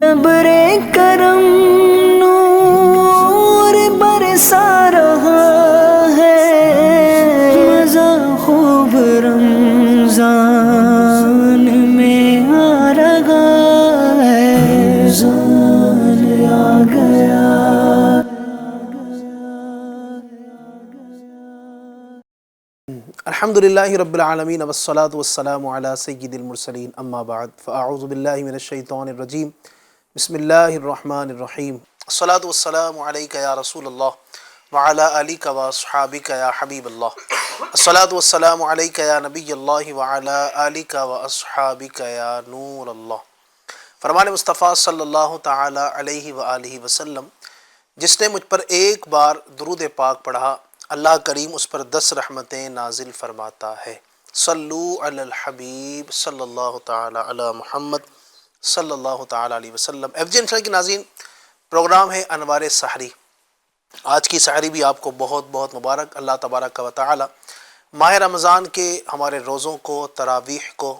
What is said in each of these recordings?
ابرے کرم نور برسا رہا ہے، مزہ خوب رمضان میں آ رہا ہے، رمضان آ گیا۔ الحمد للہ رب العالمین والصلاة والسلام علی سید المرسلین، اما بعد فاعوذ باللہ من الشیطان الرجیم، بسم اللہ الرحمن الرحیم۔ الصلاة والسلام علیک یا رسول اللہ وعلی آلک واصحابک یا حبیب اللہ، الصلاة والسلام علیک یا نبی اللہ وعلی آلک واصحابک یا نور اللہ۔ فرمان مصطفیٰ صلی اللہ تعالی علیہ وآلہ وسلم، جس نے مجھ پر ایک بار درود پاک پڑھا، اللہ کریم اس پر 10 رحمتیں نازل فرماتا ہے۔ صلو علی الحبیب صلی اللہ تعالی علی محمد صلی اللہ تعالی علیہ وسلم۔ ایف جی انشاء کی ناظرین، پروگرام ہے انوار سحری۔ آج کی سحری بھی آپ کو بہت بہت مبارک۔ اللہ تبارک و تعالی ماہ رمضان کے ہمارے روزوں کو، تراویح کو،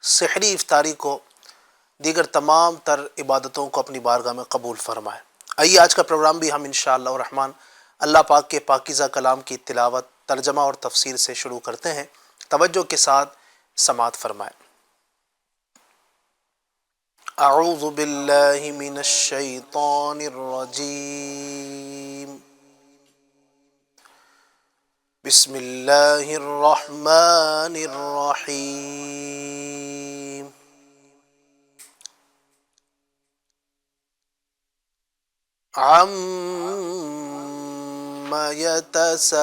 سحری افطاری کو، دیگر تمام تر عبادتوں کو اپنی بارگاہ میں قبول فرمائے۔ آئیے آج کا پروگرام بھی ہم انشاءاللہ الرحمن اللہ پاک کے پاکیزہ کلام کی تلاوت، ترجمہ اور تفسیر سے شروع کرتے ہیں۔ توجہ کے ساتھ سماعت فرمائیں۔ اعوذ باللہ من الشیطان الرجیم، بسم اللہ الرحمن الرحیم۔ عَمَّ يَتَسَاءَلُونَ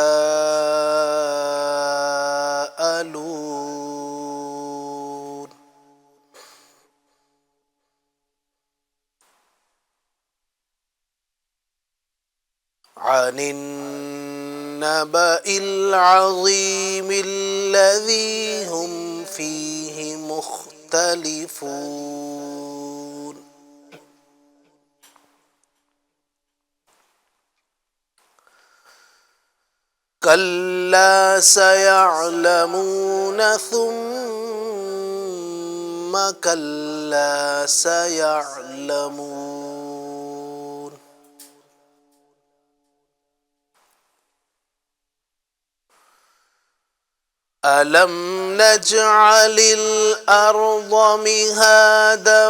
عَنِ النَّبَإِ الْعَظِيمِ الَّذِي هُمْ فِيهِ مُخْتَلِفُونَ۔ كَلَّا سَيَعْلَمُونَ ثُمَّ كَلَّا سَيَعْلَمُونَ۔ أَلَمْ نَجْعَلِ الْأَرْضَ مِهَادًا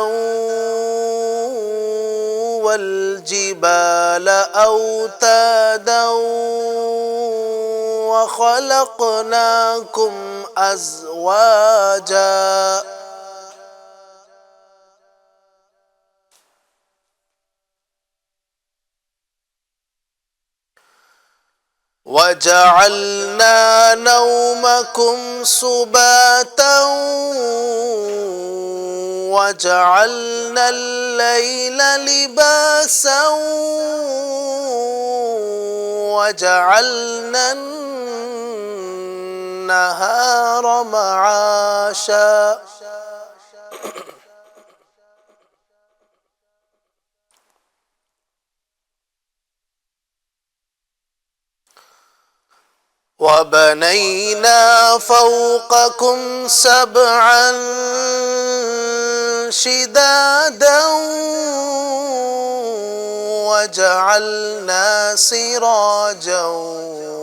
وَالْجِبَالَ أَوْتَادًا وَخَلَقْنَاكُمْ أَزْوَاجًا وَجَعَلْنَا نَوْمَكُمْ سُبَاتًا وَجَعَلْنَا اللَّيْلَ لِبَاسًا وَجَعَلْنَا النَّهَارَ مَعَاشًا۔ وَبَنَيْنَا فَوْقَكُمْ سَبْعًا شِدَادًا وَجَعَلْنَا سِرَاجًا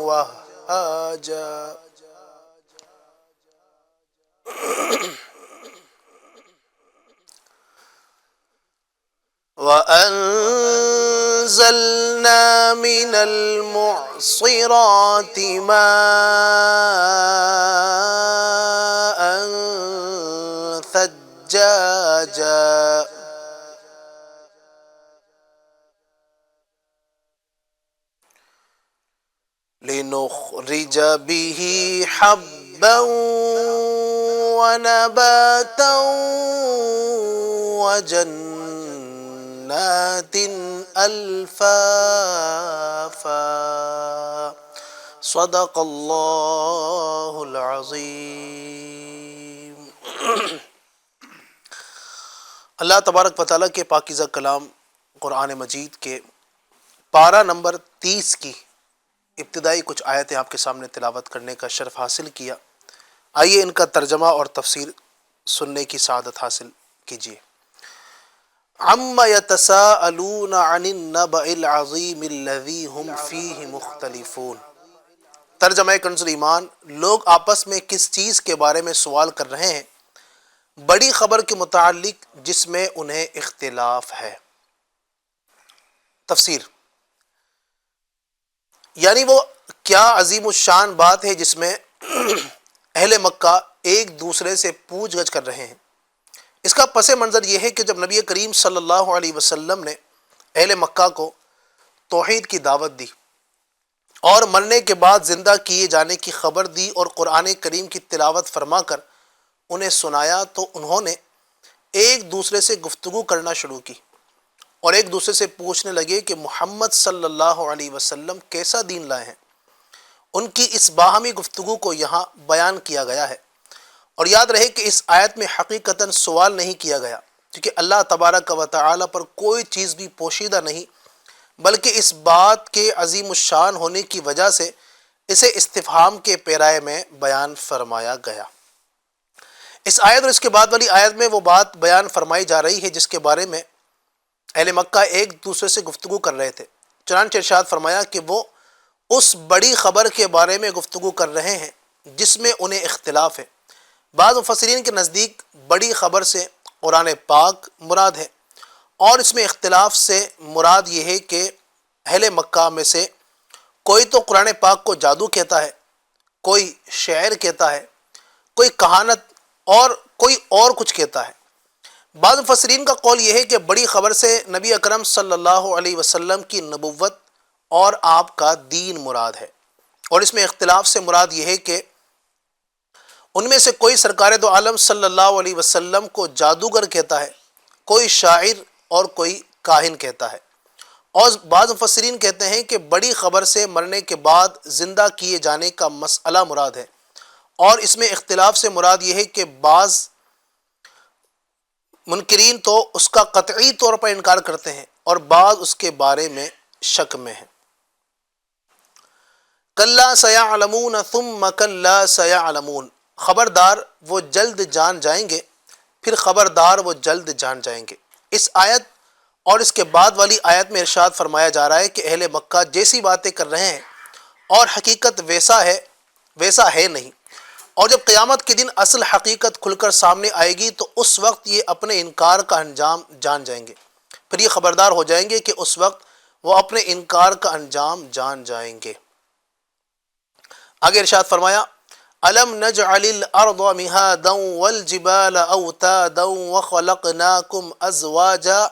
وَهَّاجًا۔ وَأَنزَلْنَا مِنَ الْمُعْصِرَاتِ مَاءً ثَجَّاجًا لِنُخْرِجَ بِهِ حَبًّا وَنَبَاتًا وَجَنَّاتٍ أَلْفَافًا۔ صدق اللہ العظیم۔ اللہ تبارک و تعالیٰ کے پاکیزہ کلام قرآن مجید کے پارہ نمبر 30 کی ابتدائی کچھ آیتیں آپ کے سامنے تلاوت کرنے کا شرف حاصل کیا۔ آئیے ان کا ترجمہ اور تفسیر سننے کی سعادت حاصل کیجیے۔ عم یتساءلون عن النبأ العظیم الذی هم فیہ مختلفون۔ ترجمہ کنز ایمان، لوگ آپس میں کس چیز کے بارے میں سوال کر رہے ہیں؟ بڑی خبر کے متعلق جس میں انہیں اختلاف ہے۔ تفسیر، یعنی وہ کیا عظیم الشان بات ہے جس میں اہل مکہ ایک دوسرے سے پوچھ گچھ کر رہے ہیں۔ اس کا پس منظر یہ ہے کہ جب نبی کریم صلی اللہ علیہ وسلم نے اہل مکہ کو توحید کی دعوت دی اور مرنے کے بعد زندہ کیے جانے کی خبر دی اور قرآن کریم کی تلاوت فرما کر انہیں سنایا، تو انہوں نے ایک دوسرے سے گفتگو کرنا شروع کی اور ایک دوسرے سے پوچھنے لگے کہ محمد صلی اللہ علیہ وسلم کیسا دین لائے ہیں۔ ان کی اس باہمی گفتگو کو یہاں بیان کیا گیا ہے، اور یاد رہے کہ اس آیت میں حقیقتاً سوال نہیں کیا گیا، کیونکہ اللہ تبارک و تعالی پر کوئی چیز بھی پوشیدہ نہیں، بلکہ اس بات کے عظیم الشان ہونے کی وجہ سے اسے استفہام کے پیرائے میں بیان فرمایا گیا۔ اس آیت اور اس کے بعد والی آیت میں وہ بات بیان فرمائی جا رہی ہے جس کے بارے میں اہل مکہ ایک دوسرے سے گفتگو کر رہے تھے۔ چنانچہ ارشاد فرمایا کہ وہ اس بڑی خبر کے بارے میں گفتگو کر رہے ہیں جس میں انہیں اختلاف ہے۔ بعض مفسرین کے نزدیک بڑی خبر سے قرآن پاک مراد ہے، اور اس میں اختلاف سے مراد یہ ہے کہ اہل مکہ میں سے کوئی تو قرآن پاک کو جادو کہتا ہے، کوئی شعر کہتا ہے، کوئی کہانت، اور کوئی اور کچھ کہتا ہے۔ بعض مفسرین کا قول یہ ہے کہ بڑی خبر سے نبی اکرم صلی اللہ علیہ وسلم کی نبوت اور آپ کا دین مراد ہے، اور اس میں اختلاف سے مراد یہ ہے کہ ان میں سے کوئی سرکار دو عالم صلی اللہ علیہ وسلم کو جادوگر کہتا ہے، کوئی شاعر اور کوئی کاہن کہتا ہے۔ اور بعض مفسرین کہتے ہیں کہ بڑی خبر سے مرنے کے بعد زندہ کیے جانے کا مسئلہ مراد ہے، اور اس میں اختلاف سے مراد یہ ہے کہ بعض منکرین تو اس کا قطعی طور پر انکار کرتے ہیں اور بعض اس کے بارے میں شک میں ہیں۔ کلا سیعلمون ثم کلا سیعلمون، خبردار وہ جلد جان جائیں گے، پھر خبردار وہ جلد جان جائیں گے۔ اس آیت اور اس کے بعد والی آیت میں ارشاد فرمایا جا رہا ہے کہ اہل مکہ جیسی باتیں کر رہے ہیں اور حقیقت ویسا ہے نہیں، اور جب قیامت کے دن اصل حقیقت کھل کر سامنے آئے گی تو اس وقت یہ اپنے انکار کا انجام جان جائیں گے، پھر یہ خبردار ہو جائیں گے کہ اس وقت وہ اپنے انکار کا انجام جان جائیں گے۔ آگے ارشاد فرمایا، أَلَمْ نَجْعَلِ الْأَرْضَ مِهَادًا وَالْجِبَالَ أَوْتَادًا وَخَلَقْنَاكُمْ أَزْوَاجًا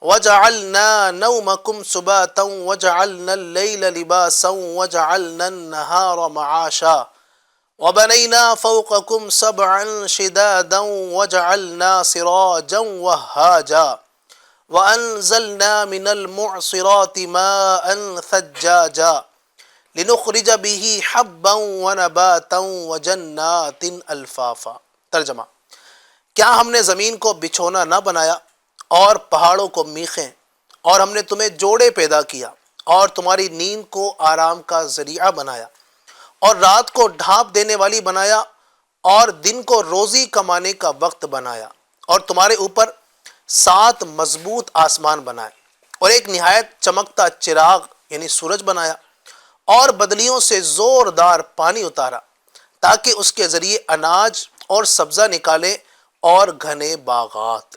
وَجَعَلْنَا نَوْمَكُمْ سُبَاتًا وَجَعَلْنَا اللَّيْلَ لِبَاسًا وَجَعَلْنَا النَّهَارَ مَعَاشًا وَبَنَيْنَا فَوْقَكُمْ سَبْعًا شِدَادًا وَجَعَلْنَا سِرَاجًا وَهَّاجًا وَأَنزَلْنَا مِنَ الْمُعْصِرَاتِ مَاءً ثَجَّاجًا لِنُخْرِجَ بِهِ حَبًّا وَنَبَاتًا وَجَنَّاتٍ أَلْفَافًا۔ ترجمہ، کیا ہم نے زمین کو بچھونا نہ بنایا اور پہاڑوں کو میخیں، اور ہم نے تمہیں جوڑے پیدا کیا اور تمہاری نیند کو آرام کا ذریعہ بنایا، اور رات کو ڈھانپ دینے والی بنایا، اور دن کو روزی کمانے کا وقت بنایا، اور تمہارے اوپر 7 مضبوط آسمان بنائے، اور ایک نہایت چمکتا چراغ یعنی سورج بنایا، اور بدلیوں سے زوردار پانی اتارا تاکہ اس کے ذریعے اناج اور سبزہ نکالے اور گھنے باغات۔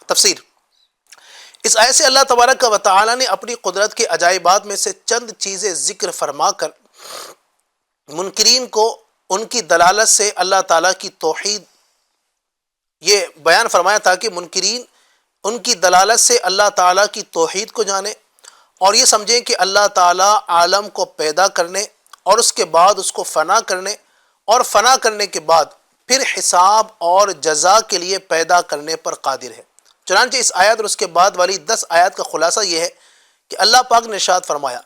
تفسیر، اس آیت سے اللہ تبارک و تعالی نے اپنی قدرت کے عجائبات میں سے چند چیزیں ذکر فرما کر منکرین کو ان کی دلالت سے اللہ تعالیٰ کی توحید یہ بیان فرمایا تاکہ منکرین ان کی دلالت سے اللہ تعالیٰ کی توحید کو جانیں اور یہ سمجھیں کہ اللہ تعالیٰ عالم کو پیدا کرنے اور اس کے بعد اس کو فنا کرنے اور فنا کرنے کے بعد پھر حساب اور جزا کے لیے پیدا کرنے پر قادر ہے۔ چنانچہ اس آیت اور اس کے بعد والی 10 آیات کا خلاصہ یہ ہے کہ اللہ پاک نے ارشاد فرمایا،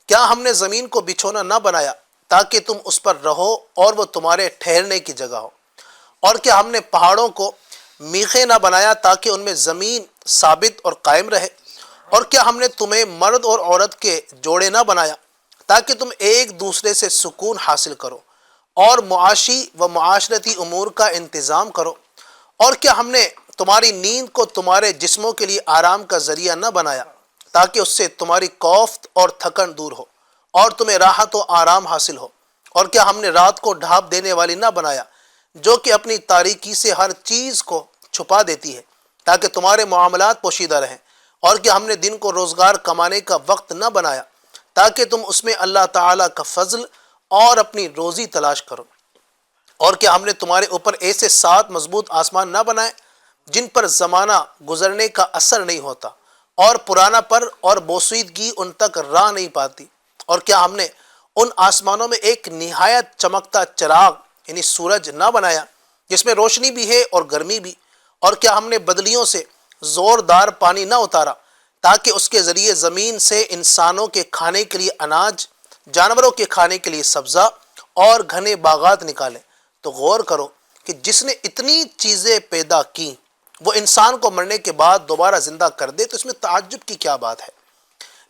کیا ہم نے زمین کو بچھونا نہ بنایا تاکہ تم اس پر رہو اور وہ تمہارے ٹھہرنے کی جگہ ہو، اور کیا ہم نے پہاڑوں کو میخیں نہ بنایا تاکہ ان میں زمین ثابت اور قائم رہے، اور کیا ہم نے تمہیں مرد اور عورت کے جوڑے نہ بنایا تاکہ تم ایک دوسرے سے سکون حاصل کرو اور معاشی و معاشرتی امور کا انتظام کرو، اور کیا ہم نے تمہاری نیند کو تمہارے جسموں کے لیے آرام کا ذریعہ نہ بنایا تاکہ اس سے تمہاری کوفت اور تھکن دور ہو اور تمہیں راحت و آرام حاصل ہو؟ اور کیا ہم نے رات کو ڈھانپ دینے والی نہ بنایا جو کہ اپنی تاریکی سے ہر چیز کو چھپا دیتی ہے تاکہ تمہارے معاملات پوشیدہ رہیں؟ اور کیا ہم نے دن کو روزگار کمانے کا وقت نہ بنایا تاکہ تم اس میں اللہ تعالیٰ کا فضل اور اپنی روزی تلاش کرو؟ اور کیا ہم نے تمہارے اوپر ایسے 7 مضبوط آسمان نہ بنائے جن پر زمانہ گزرنے کا اثر نہیں ہوتا اور پرانا پر اور بوسیدگی ان تک راہ نہیں پاتی؟ اور کیا ہم نے ان آسمانوں میں ایک نہایت چمکتا چراغ یعنی سورج نہ بنایا جس میں روشنی بھی ہے اور گرمی بھی؟ اور کیا ہم نے بدلیوں سے زوردار پانی نہ اتارا تاکہ اس کے ذریعے زمین سے انسانوں کے کھانے کے لیے اناج، جانوروں کے کھانے کے لیے سبزہ اور گھنے باغات نکالے؟ تو غور کرو کہ جس نے اتنی چیزیں پیدا کی وہ انسان کو مرنے کے بعد دوبارہ زندہ کر دے تو اس میں تعجب کی کیا بات ہے؟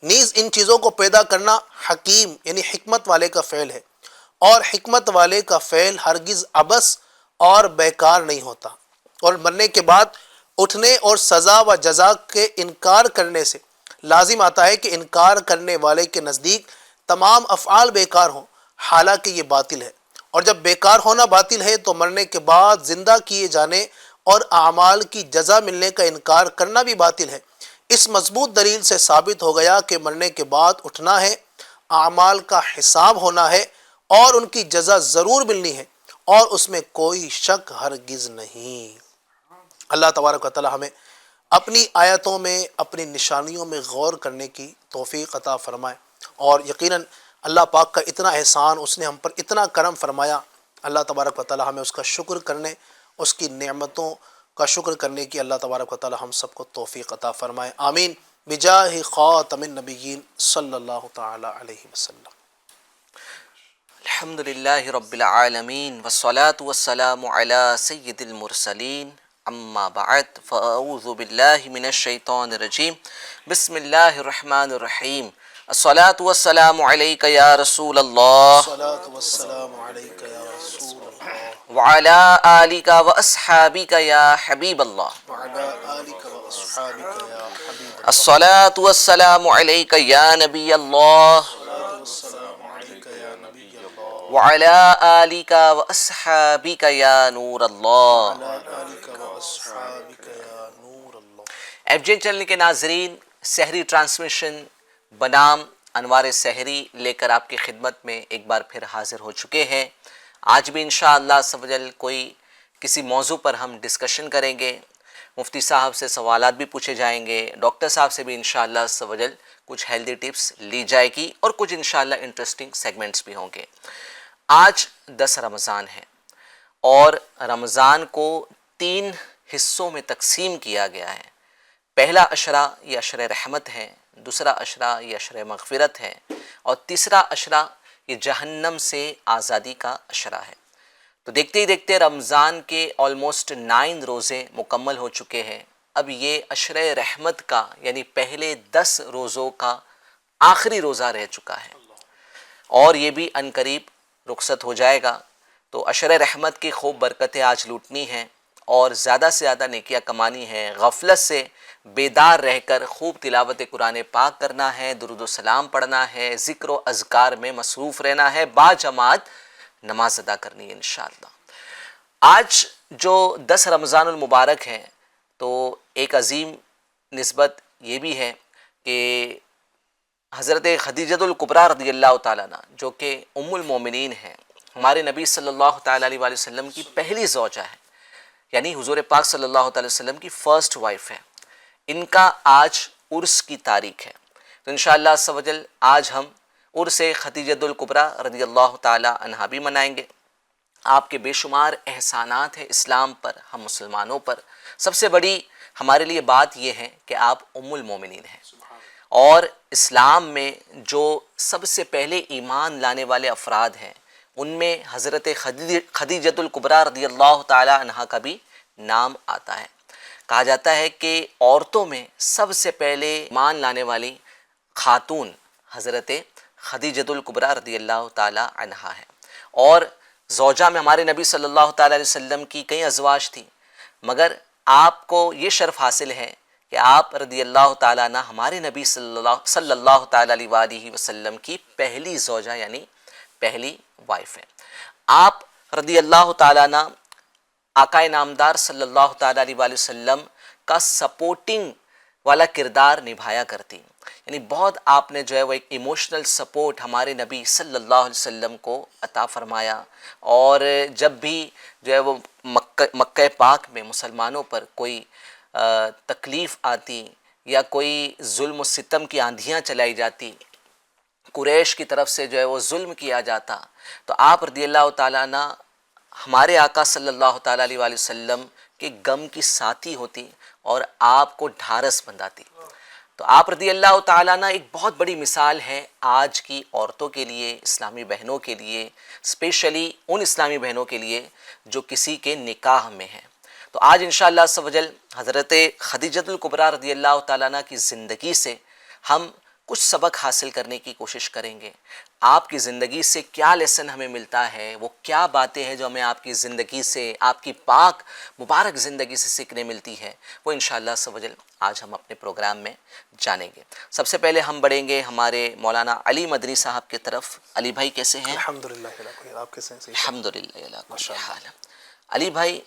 نیز ان چیزوں کو پیدا کرنا حکیم یعنی حکمت والے کا فعل ہے، اور حکمت والے کا فعل ہرگز عبث اور بیکار نہیں ہوتا۔ اور مرنے کے بعد اٹھنے اور سزا و جزا کے انکار کرنے سے لازم آتا ہے کہ انکار کرنے والے کے نزدیک تمام افعال بیکار ہوں، حالانکہ یہ باطل ہے۔ اور جب بیکار ہونا باطل ہے تو مرنے کے بعد زندہ کیے جانے اور اعمال کی جزا ملنے کا انکار کرنا بھی باطل ہے۔ اس مضبوط دلیل سے ثابت ہو گیا کہ مرنے کے بعد اٹھنا ہے، اعمال کا حساب ہونا ہے اور ان کی جزا ضرور ملنی ہے، اور اس میں کوئی شک ہرگز نہیں۔ اللہ تبارک و تعالی ہمیں اپنی آیتوں میں، اپنی نشانیوں میں غور کرنے کی توفیق عطا فرمائے، اور یقیناً اللہ پاک کا اتنا احسان، اس نے ہم پر اتنا کرم فرمایا، اللہ تبارک و تعالی ہمیں اس کا شکر کرنے، اس کی نعمتوں کا شکر کرنے کی اللہ تبارک و تعالی ہم سب کو توفیق عطا فرمائے، آمین، بجاہ خاتم النبیین صلی اللہ تعالی علیہ وسلم۔ الحمدللہ رب العالمین والصلاة والسلام علی سید المرسلین، اما بعد فاعوذ باللہ من الشیطان الرجیم، بسم اللہ الرحمن الرحیم، الصلاة والسلام علیک یا رسول اللہ الصلاۃ والسلام علیک یا رسول اللہ وعلی آلک واصحابک یا حبیب اللہ، وعلی آلک واصحابک یا حبیب اللہ، الصلاة والسلام علیک یا نبی اللہ الصلاۃ والسلام علیک یا نبی اللہ، وعلی آلک واصحابک یا نور اللہ۔ وعلی آلک واصحابک یا نور اللہ۔ ایف جے چینل کے ناظرین، سحری ٹرانسمیشن بنام انوار سحری لے کر آپ کی خدمت میں ایک بار پھر حاضر ہو چکے ہیں۔ آج بھی انشاءاللہ عز و جل کوئی کسی موضوع پر ہم ڈسکشن کریں گے، مفتی صاحب سے سوالات بھی پوچھے جائیں گے، ڈاکٹر صاحب سے بھی انشاءاللہ عز و جل کچھ ہیلدی ٹپس لی جائے گی، اور کچھ انشاءاللہ انٹرسٹنگ سیگمنٹس بھی ہوں گے۔ آج 10 رمضان ہے، اور رمضان کو 3 حصوں میں تقسیم کیا گیا ہے۔ پہلا عشرہ یہ عشرہ رحمت ہے، دوسرا عشرہ یہ عشرہ مغفرت ہے، اور تیسرا عشرہ یہ جہنم سے آزادی کا عشرہ ہے۔ تو دیکھتے ہی دیکھتے رمضان کے آلموسٹ 9 روزے مکمل ہو چکے ہیں۔ اب یہ عشرہ رحمت کا یعنی پہلے 10 روزوں کا آخری روزہ رہ چکا ہے، اور یہ بھی عنقریب رخصت ہو جائے گا۔ تو عشرہ رحمت کی خوب برکتیں آج لوٹنی ہیں، اور زیادہ سے زیادہ نیکیاں کمانی ہیں، غفلت سے بیدار رہ کر خوب تلاوت قرآن پاک کرنا ہے، درود و سلام پڑھنا ہے، ذکر و اذکار میں مصروف رہنا ہے، با جماعت نماز ادا کرنی ہے انشاءاللہ۔ آج جو 10 رمضان المبارک ہیں، تو ایک عظیم نسبت یہ بھی ہے کہ حضرت خدیجہ الکبریٰ رضی اللہ تعالیٰ عنہ، جو کہ ام المومنین ہیں، ہمارے نبی صلی اللہ تعالیٰ علیہ وسلم کی پہلی زوجہ ہے، یعنی حضور پاک صلی اللہ تعالیٰ وسلم کی فرسٹ وائف ہے، ان کا آج عرس کی تاریخ ہے۔ تو انشاءاللہ عز و جل آج ہم عرس خدیجہ الکبریٰ رضی اللہ تعالیٰ عنہا بھی منائیں گے۔ آپ کے بے شمار احسانات ہیں اسلام پر، ہم مسلمانوں پر۔ سب سے بڑی ہمارے لیے بات یہ ہے کہ آپ ام المومنین ہیں، اور اسلام میں جو سب سے پہلے ایمان لانے والے افراد ہیں ان میں حضرت خدیجہ الکبریٰ رضی اللہ تعالیٰ عنہا کا بھی نام آتا ہے۔ کہا جاتا ہے کہ عورتوں میں سب سے پہلے ایمان لانے والی خاتون حضرت خدیجہ الکبریٰ رضی اللہ تعالیٰ عنہا ہے، اور زوجہ میں ہمارے نبی صلی اللہ تعالیٰ علیہ وسلم کی کئی ازواج تھیں، مگر آپ کو یہ شرف حاصل ہے کہ آپ رضی اللہ تعالیٰ عنہ ہمارے نبی صلی اللہ تعالیٰ علیہ وآلہ وسلم کی پہلی زوجہ یعنی پہلی وائف ہیں۔ آپ رضی اللہ تعالیٰ عنہ آقائے نامدار صلی اللہ تعالیٰ علیہ وآلہ وسلم کا سپورٹنگ والا کردار نبھایا کرتی، یعنی بہت آپ نے جو ہے وہ ایک ایموشنل سپورٹ ہمارے نبی صلی اللہ علیہ وسلم کو عطا فرمایا، اور جب بھی جو ہے وہ مکہ پاک میں مسلمانوں پر کوئی تکلیف آتی یا کوئی ظلم و ستم کی آندھیاں چلائی جاتی، قریش کی طرف سے جو ہے وہ ظلم کیا جاتا، تو آپ رضی اللہ تعالیٰ عنہ ہمارے آقا صلی اللہ تعالیٰ علیہ وآلہ وسلم کے غم کی ساتھی ہوتی اور آپ کو ڈھارس بندھاتی۔ تو آپ رضی اللہ تعالیٰ عنہ ایک بہت بڑی مثال ہے آج کی عورتوں کے لیے، اسلامی بہنوں کے لیے، اسپیشلی ان اسلامی بہنوں کے لیے جو کسی کے نکاح میں ہیں۔ تو آج انشاءاللہ عز و جل حضرت خدیجۃ الکبریٰ رضی اللہ تعالیٰ عنہ کی زندگی سے ہم کچھ سبق حاصل کرنے کی کوشش کریں گے۔ آپ کی زندگی سے کیا لیسن ہمیں ملتا ہے، وہ کیا باتیں ہیں جو ہمیں آپ کی زندگی سے، آپ کی پاک مبارک زندگی سے سیکھنے ملتی ہے، وہ انشاءاللہ عز و جل آج ہم اپنے پروگرام میں جانیں گے۔ سب سے پہلے ہم بڑھیں گے ہمارے مولانا علی مدنی صاحب کی طرف۔ علی بھائی کیسے ہیں؟ الحمدللہ، آپ کیسے ہیں؟ الحمدللہ علی کل حال۔ علی بھائی،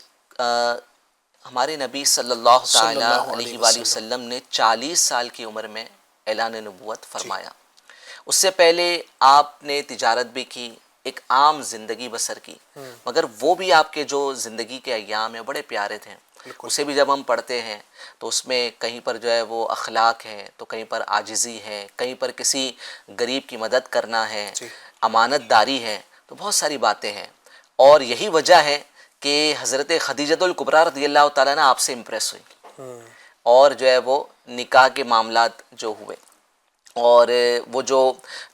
ہمارے نبی صلی اللہ تعالیٰ علیہ وآلہ وسلم نے 40 سال کی عمر میں اعلان نبوت فرمایا۔ اس سے پہلے آپ نے تجارت بھی کی، ایک عام زندگی بسر کی، مگر وہ بھی آپ کے جو زندگی کے ایام ہیں بڑے پیارے تھے۔ اسے بھی جب ہم پڑھتے ہیں تو اس میں کہیں پر جو ہے وہ اخلاق ہے، تو کہیں پر عاجزی ہے، کہیں پر کسی غریب کی مدد کرنا ہے، امانت داری ہے، تو بہت ساری باتیں ہیں، اور یہی وجہ ہے کہ حضرت خدیجۃ الکبریٰ رضی اللہ تعالیٰ نے آپ سے امپریس ہوئی، اور جو ہے وہ نکاح کے معاملات جو ہوئے، اور وہ جو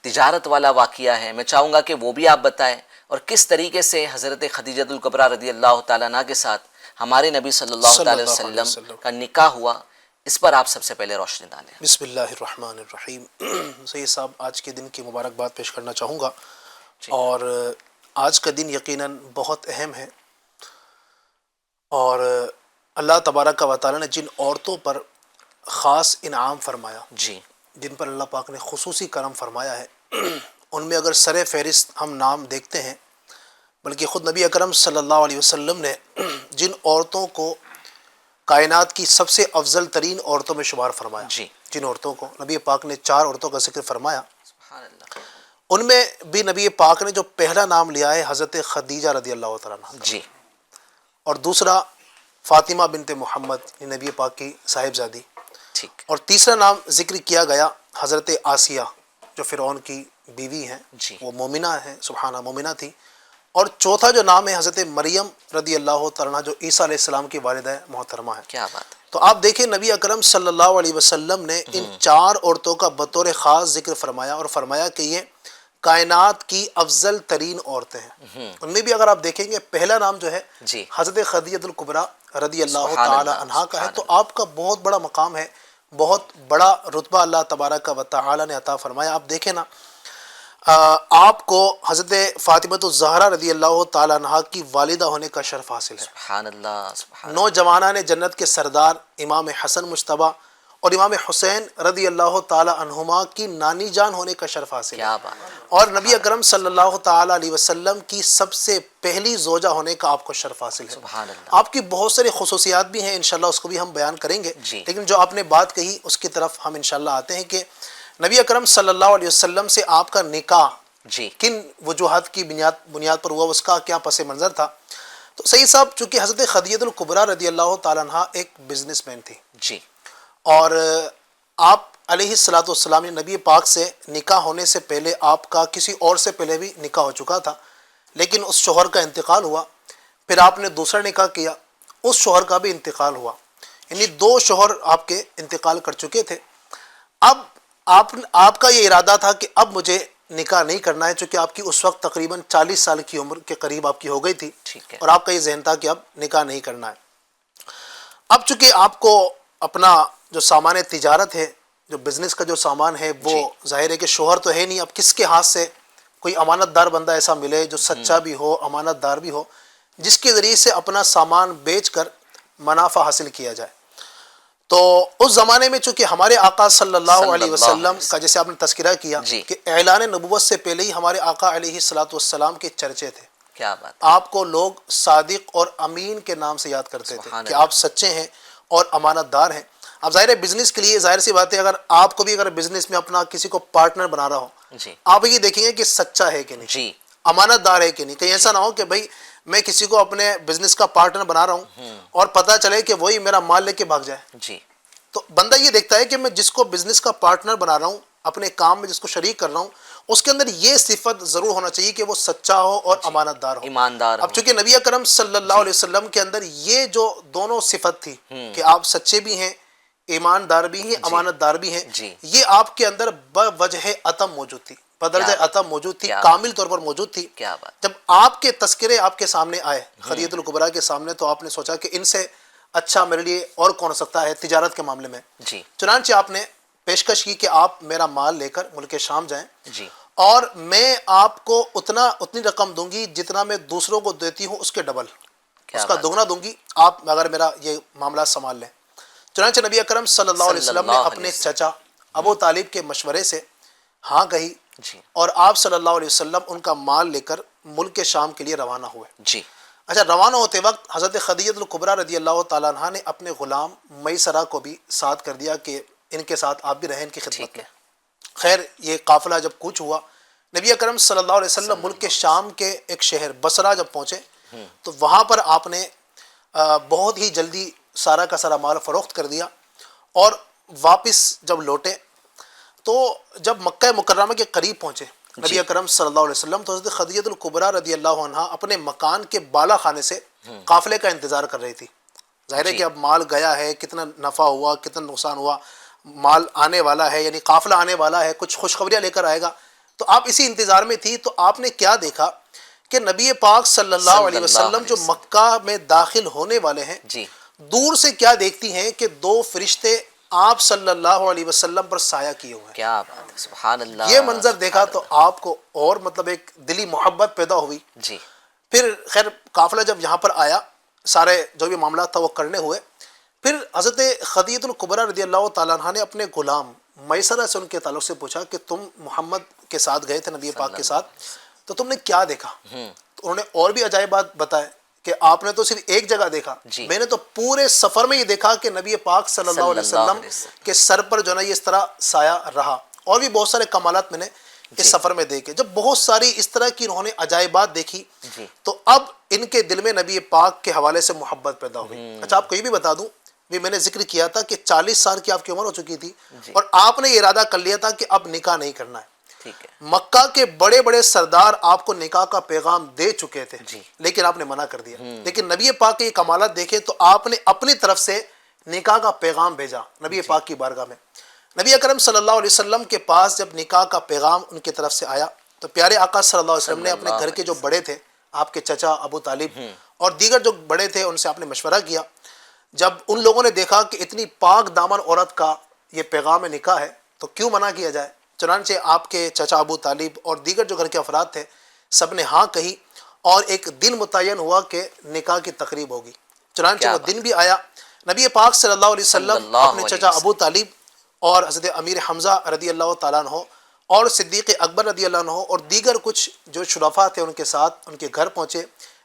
تجارت والا واقعہ ہے میں چاہوں گا کہ وہ بھی آپ بتائیں، اور کس طریقے سے حضرت خدیجۃ الکبریٰ رضی اللہ تعالیٰ عنہ کے ساتھ ہمارے نبی صلی اللہ علیہ وسلم کا نکاح ہوا، اس پر آپ سب سے پہلے روشنی ڈالیں۔ بسم اللہ الرحمن الرحیم۔ سید صاحب، آج کے دن کی مبارکباد پیش کرنا چاہوں گا، اور آج کا دن یقیناً بہت اہم ہے، اور اللہ تبارک و تعالیٰ نے جن عورتوں پر خاص انعام فرمایا، جی، جن پر اللہ پاک نے خصوصی کرم فرمایا ہے، ان میں اگر سر فہرست ہم نام دیکھتے ہیں، بلکہ خود نبی اکرم صلی اللہ علیہ وسلم نے جن عورتوں کو کائنات کی سب سے افضل ترین عورتوں میں شمار فرمایا، جی، جن عورتوں کو نبی پاک نے 4 عورتوں کا ذکر فرمایا، سبحان اللہ، ان میں بھی نبی پاک نے جو پہلا نام لیا ہے حضرت خدیجہ رضی اللہ تعالیٰ عنہ، جی، اور دوسرا فاطمہ بنت محمد نبی پاک کی صاحبزادی، ٹھیک، اور تیسرا نام ذکر کیا گیا حضرت آسیہ جو فرعون کی بیوی ہیں، جی، وہ مومنہ ہیں، سبحانہ مومنہ تھی، اور چوتھا جو نام ہے حضرت مریم رضی اللہ تعالیٰ عنہ جو عیسیٰ علیہ السلام کی والدہ محترمہ ہے۔ کیا بات ہے، تو آپ دیکھیں نبی اکرم صلی اللہ علیہ وسلم نے ان 4 عورتوں کا بطور خاص ذکر فرمایا، اور فرمایا کہ یہ کائنات کی افضل ترین عورتیں ہیں۔ ان میں بھی اگر آپ دیکھیں گے پہلا نام جو ہے جی، حضرت خدیجۃ الکبریٰ رضی اللہ سبحان تعالی اللہ، عنہا کا ہے، سبحان تو آپ کا بہت بڑا مقام ہے، بہت بڑا رتبہ اللہ تبارک و تعالی نے عطا فرمایا۔ آپ دیکھیں نا، آپ کو حضرت فاطمہ الزہرا رضی اللہ تعالی عنہا کی والدہ ہونے کا شرف حاصل ہے۔ سبحان اللہ، سبحان اللہ، نوجوانان جنت کے سردار امام حسن مجتبیٰ اور امام حسین رضی اللہ تعالی عنہما کی نانی جان ہونے کا شرف حاصل ہے، کیا بات ہے، اور نبی اکرم صلی اللہ تعالی علیہ وسلم کی سب سے پہلی زوجہ ہونے کا آپ کو شرف حاصل ہے۔ سبحان اللہ، آپ کی بہت ساری خصوصیات بھی ہیں، انشاءاللہ اس کو بھی ہم بیان کریں گے، جی، لیکن جو آپ نے بات کہی اس کی طرف ہم انشاءاللہ آتے ہیں کہ نبی اکرم صلی اللہ علیہ وسلم سے آپ کا نکاح جی، کن وجوہات کی بنیاد پر ہوا، اس کا کیا پس منظر تھا۔ تو سید صاحب، چونکہ حضرت خدیجۃ الکبریٰ رضی اللہ تعالیٰ عنہ ایک بزنس مین تھی، جی، اور آپ علیہ الصلوۃ والسلام نے نبی پاک سے نکاح ہونے سے پہلے آپ کا کسی اور سے پہلے بھی نکاح ہو چکا تھا، لیکن اس شوہر کا انتقال ہوا، پھر آپ نے دوسرا نکاح کیا، اس شوہر کا بھی انتقال ہوا، یعنی 2 شوہر آپ کے انتقال کر چکے تھے۔ اب آپ کا یہ ارادہ تھا کہ اب مجھے نکاح نہیں کرنا ہے، چونکہ آپ کی اس وقت تقریباً 40 سال کی عمر کے قریب آپ کی ہو گئی تھی، ٹھیک ہے، اور آپ کا یہ ذہن تھا کہ اب نکاح نہیں کرنا ہے۔ اب چونکہ آپ کو اپنا جو سامان تجارت ہے، جو بزنس کا جو سامان ہے، وہ ظاہر ہے کہ شوہر تو ہے نہیں، اب کس کے ہاتھ سے کوئی امانت دار بندہ ایسا ملے جو سچا بھی ہو، امانت دار بھی ہو، جس کے ذریعے سے اپنا سامان بیچ کر منافع حاصل کیا جائے۔ تو اس زمانے میں چونکہ ہمارے آقا صلی اللہ علیہ وسلم کا جیسے آپ نے تذکرہ کیا کہ اعلان نبوت سے پہلے ہی ہمارے آقا علیہ الصلوۃ والسلام کے چرچے تھے۔ کیا بات، آپ کو لوگ صادق اور امین کے نام سے یاد کرتے تھے کہ آپ سچے ہیں اور امانت دار ہیں۔ اب ظاہر ہے بزنس کے لیے ظاہر سی بات ہے، اگر آپ کو بھی اگر بزنس میں اپنا کسی کو پارٹنر بنا رہا ہو، آپ یہ دیکھیں گے کہ سچا ہے کہ نہیں، امانت دار ہے کہ نہیں۔ کہیں ایسا نہ ہو کہ بھائی میں کسی کو اپنے بزنس کا پارٹنر بنا رہا ہوں اور پتہ چلے کہ وہی میرا مال لے کے بھاگ جائے۔ تو بندہ یہ دیکھتا ہے کہ میں جس کو بزنس کا پارٹنر بنا رہا ہوں، اپنے کام میں جس کو شریک کر رہا ہوں، اس کے اندر یہ صفت ضرور ہونا چاہیے کہ وہ سچا ہو اور امانت دار ہو، ایماندار ہو۔ اب چونکہ نبی اکرم صلی اللہ علیہ وسلم کے اندر یہ جو دونوں صفت تھی کہ آپ سچے بھی ہیں، ایماندار بھی ہیں، امانت دار بھی ہیں، یہ آپ کے اندر بوجہ عتم موجود تھی، بدرجہ عتم موجود تھی، کامل طور پر موجود تھی۔ جب آپ کے تذکرے آپ کے سامنے آئے خدیجۃ الکبریٰ کے سامنے، تو آپ نے سوچا کہ ان سے اچھا میرے لیے اور کون ہو سکتا ہے تجارت کے معاملے میں۔ چنانچہ آپ نے پیشکش کی کہ آپ میرا مال لے کر ملک شام جائیں، اور میں آپ کو اتنی رقم دوں گی جتنا میں دوسروں کو دیتی ہوں اس کے ڈبل، اس کا دگنا دوں گی، آپ اگر میرا یہ معاملات سنبھال لیں۔ چنانچہ نبی اکرم صلی اللہ علیہ وسلم نے اپنے چچا ابو طالب کے مشورے سے ہاں کہی، اور آپ صلی اللہ علیہ وسلم ان کا مال لے کر ملک شام کے لیے روانہ ہوئے۔ اچھا، روانہ ہوتے وقت حضرت خدیجۃ الکبریٰ رضی اللہ تعالیٰ عنہ نے اپنے غلام میسرہ کو بھی ساتھ کر دیا کہ ان کے ساتھ آپ بھی رہیں ان کی خدمت میں۔ خیر، یہ قافلہ جب کوچ ہوا، نبی اکرم صلی اللہ علیہ وسلم ملک کے شام کے ایک شہر بصرہ جب پہنچے، تو وہاں پر آپ نے بہت ہی جلدی سارا کا سارا مال فروخت کر دیا، اور واپس جب لوٹے تو جب مکہ مکرمہ کے قریب پہنچے نبی اکرم صلی اللہ علیہ وسلم، تو حضرت خدیجۃ الکبریٰ رضی اللہ عنہا اپنے مکان کے بالا خانے سے قافلے کا انتظار کر رہی تھی۔ ظاہر ہے کہ اب مال گیا ہے، کتنا نفع ہوا، کتنا نقصان ہوا، مال آنے والا ہے، یعنی قافلہ آنے والا ہے، کچھ خوشخبریاں لے کر آئے گا۔ تو آپ اسی انتظار میں تھی، تو آپ نے کیا دیکھا کہ نبی پاک صلی اللہ علیہ وسلم جو مکہ میں داخل ہونے والے ہیں، دور سے کیا دیکھتی ہیں کہ دو فرشتے آپ صلی اللہ علیہ وسلم پر سایہ کیے ہوئے ہیں۔ کیا بات ہے، سبحان اللہ۔ یہ منظر دیکھا تو آپ کو اور مطلب ایک دلی محبت پیدا ہوئی۔ پھر خیر قافلہ جب یہاں پر آیا، سارے جو بھی معاملات تھا وہ کرنے ہوئے، پھر حضرت خدیجۃ الکبریٰ رضی اللہ تعالیٰ عنہ نے اپنے غلام میسرہ سے ان کے تعلق سے پوچھا کہ تم محمد کے ساتھ گئے تھے، نبی پاک کے ساتھ، تو تم نے کیا دیکھا؟ تو انہوں نے اور بھی عجائبات بتائے کہ آپ نے تو صرف ایک جگہ دیکھا، میں نے تو پورے سفر میں یہ دیکھا کہ نبی پاک صلی اللہ علیہ وسلم کے سر پر جو ہے نا یہ اس طرح سایہ رہا، اور بھی بہت سارے کمالات میں نے اس سفر میں دیکھے۔ جب بہت ساری اس طرح کی انہوں نے عجائبات دیکھی، تو اب ان کے دل میں نبی پاک کے حوالے سے محبت پیدا ہوئی۔ اچھا، آپ کو یہ بھی بتا دوں، بھی میں نے ذکر کیا تھا کہ 40 سال کی آپ کی عمر ہو چکی تھی، اور آپ نے یہ ارادہ کر لیا تھا کہ اب نکاح نہیں کرنا ہے۔ مکہ کے بڑے بڑے سردار آپ کو نکاح کا پیغام دے چکے تھے، لیکن آپ نے منع کر دیا۔ لیکن نبی پاک کے یہ کمالات دیکھے تو آپ نے اپنی طرف سے نکاح کا پیغام بھیجا نبی پاک کی بارگاہ میں۔ نبی اکرم صلی اللہ علیہ وسلم کے پاس جب نکاح کا پیغام ان کی طرف سے آیا، تو پیارے آقا صلی اللہ علیہ وسلم نے اپنے گھر کے جو بڑے تھے، آپ کے چچا ابو طالب اور دیگر جو بڑے تھے، ان سے آپ نے مشورہ کیا۔ جب ان لوگوں نے دیکھا کہ اتنی پاک دامن عورت کا یہ پیغام نکاح ہے تو کیوں منع کیا جائے، چنانچہ آپ کے چچا ابو طالب اور دیگر جو گھر کے افراد تھے، سب نے ہاں کہی، اور ایک دن متعین ہوا کہ نکاح کی تقریب ہوگی۔ چنانچہ وہ دن بھی آیا۔ نبی پاک صلی اللہ علیہ وسلم اپنے چچا ابو طالب اور حضرت امیر حمزہ رضی اللہ تعالیٰ عنہ اور صدیق اکبر رضی اللہ عنہ اور دیگر کچھ جو شرفاء تھے ان کے ساتھ ان کے گھر پہنچے،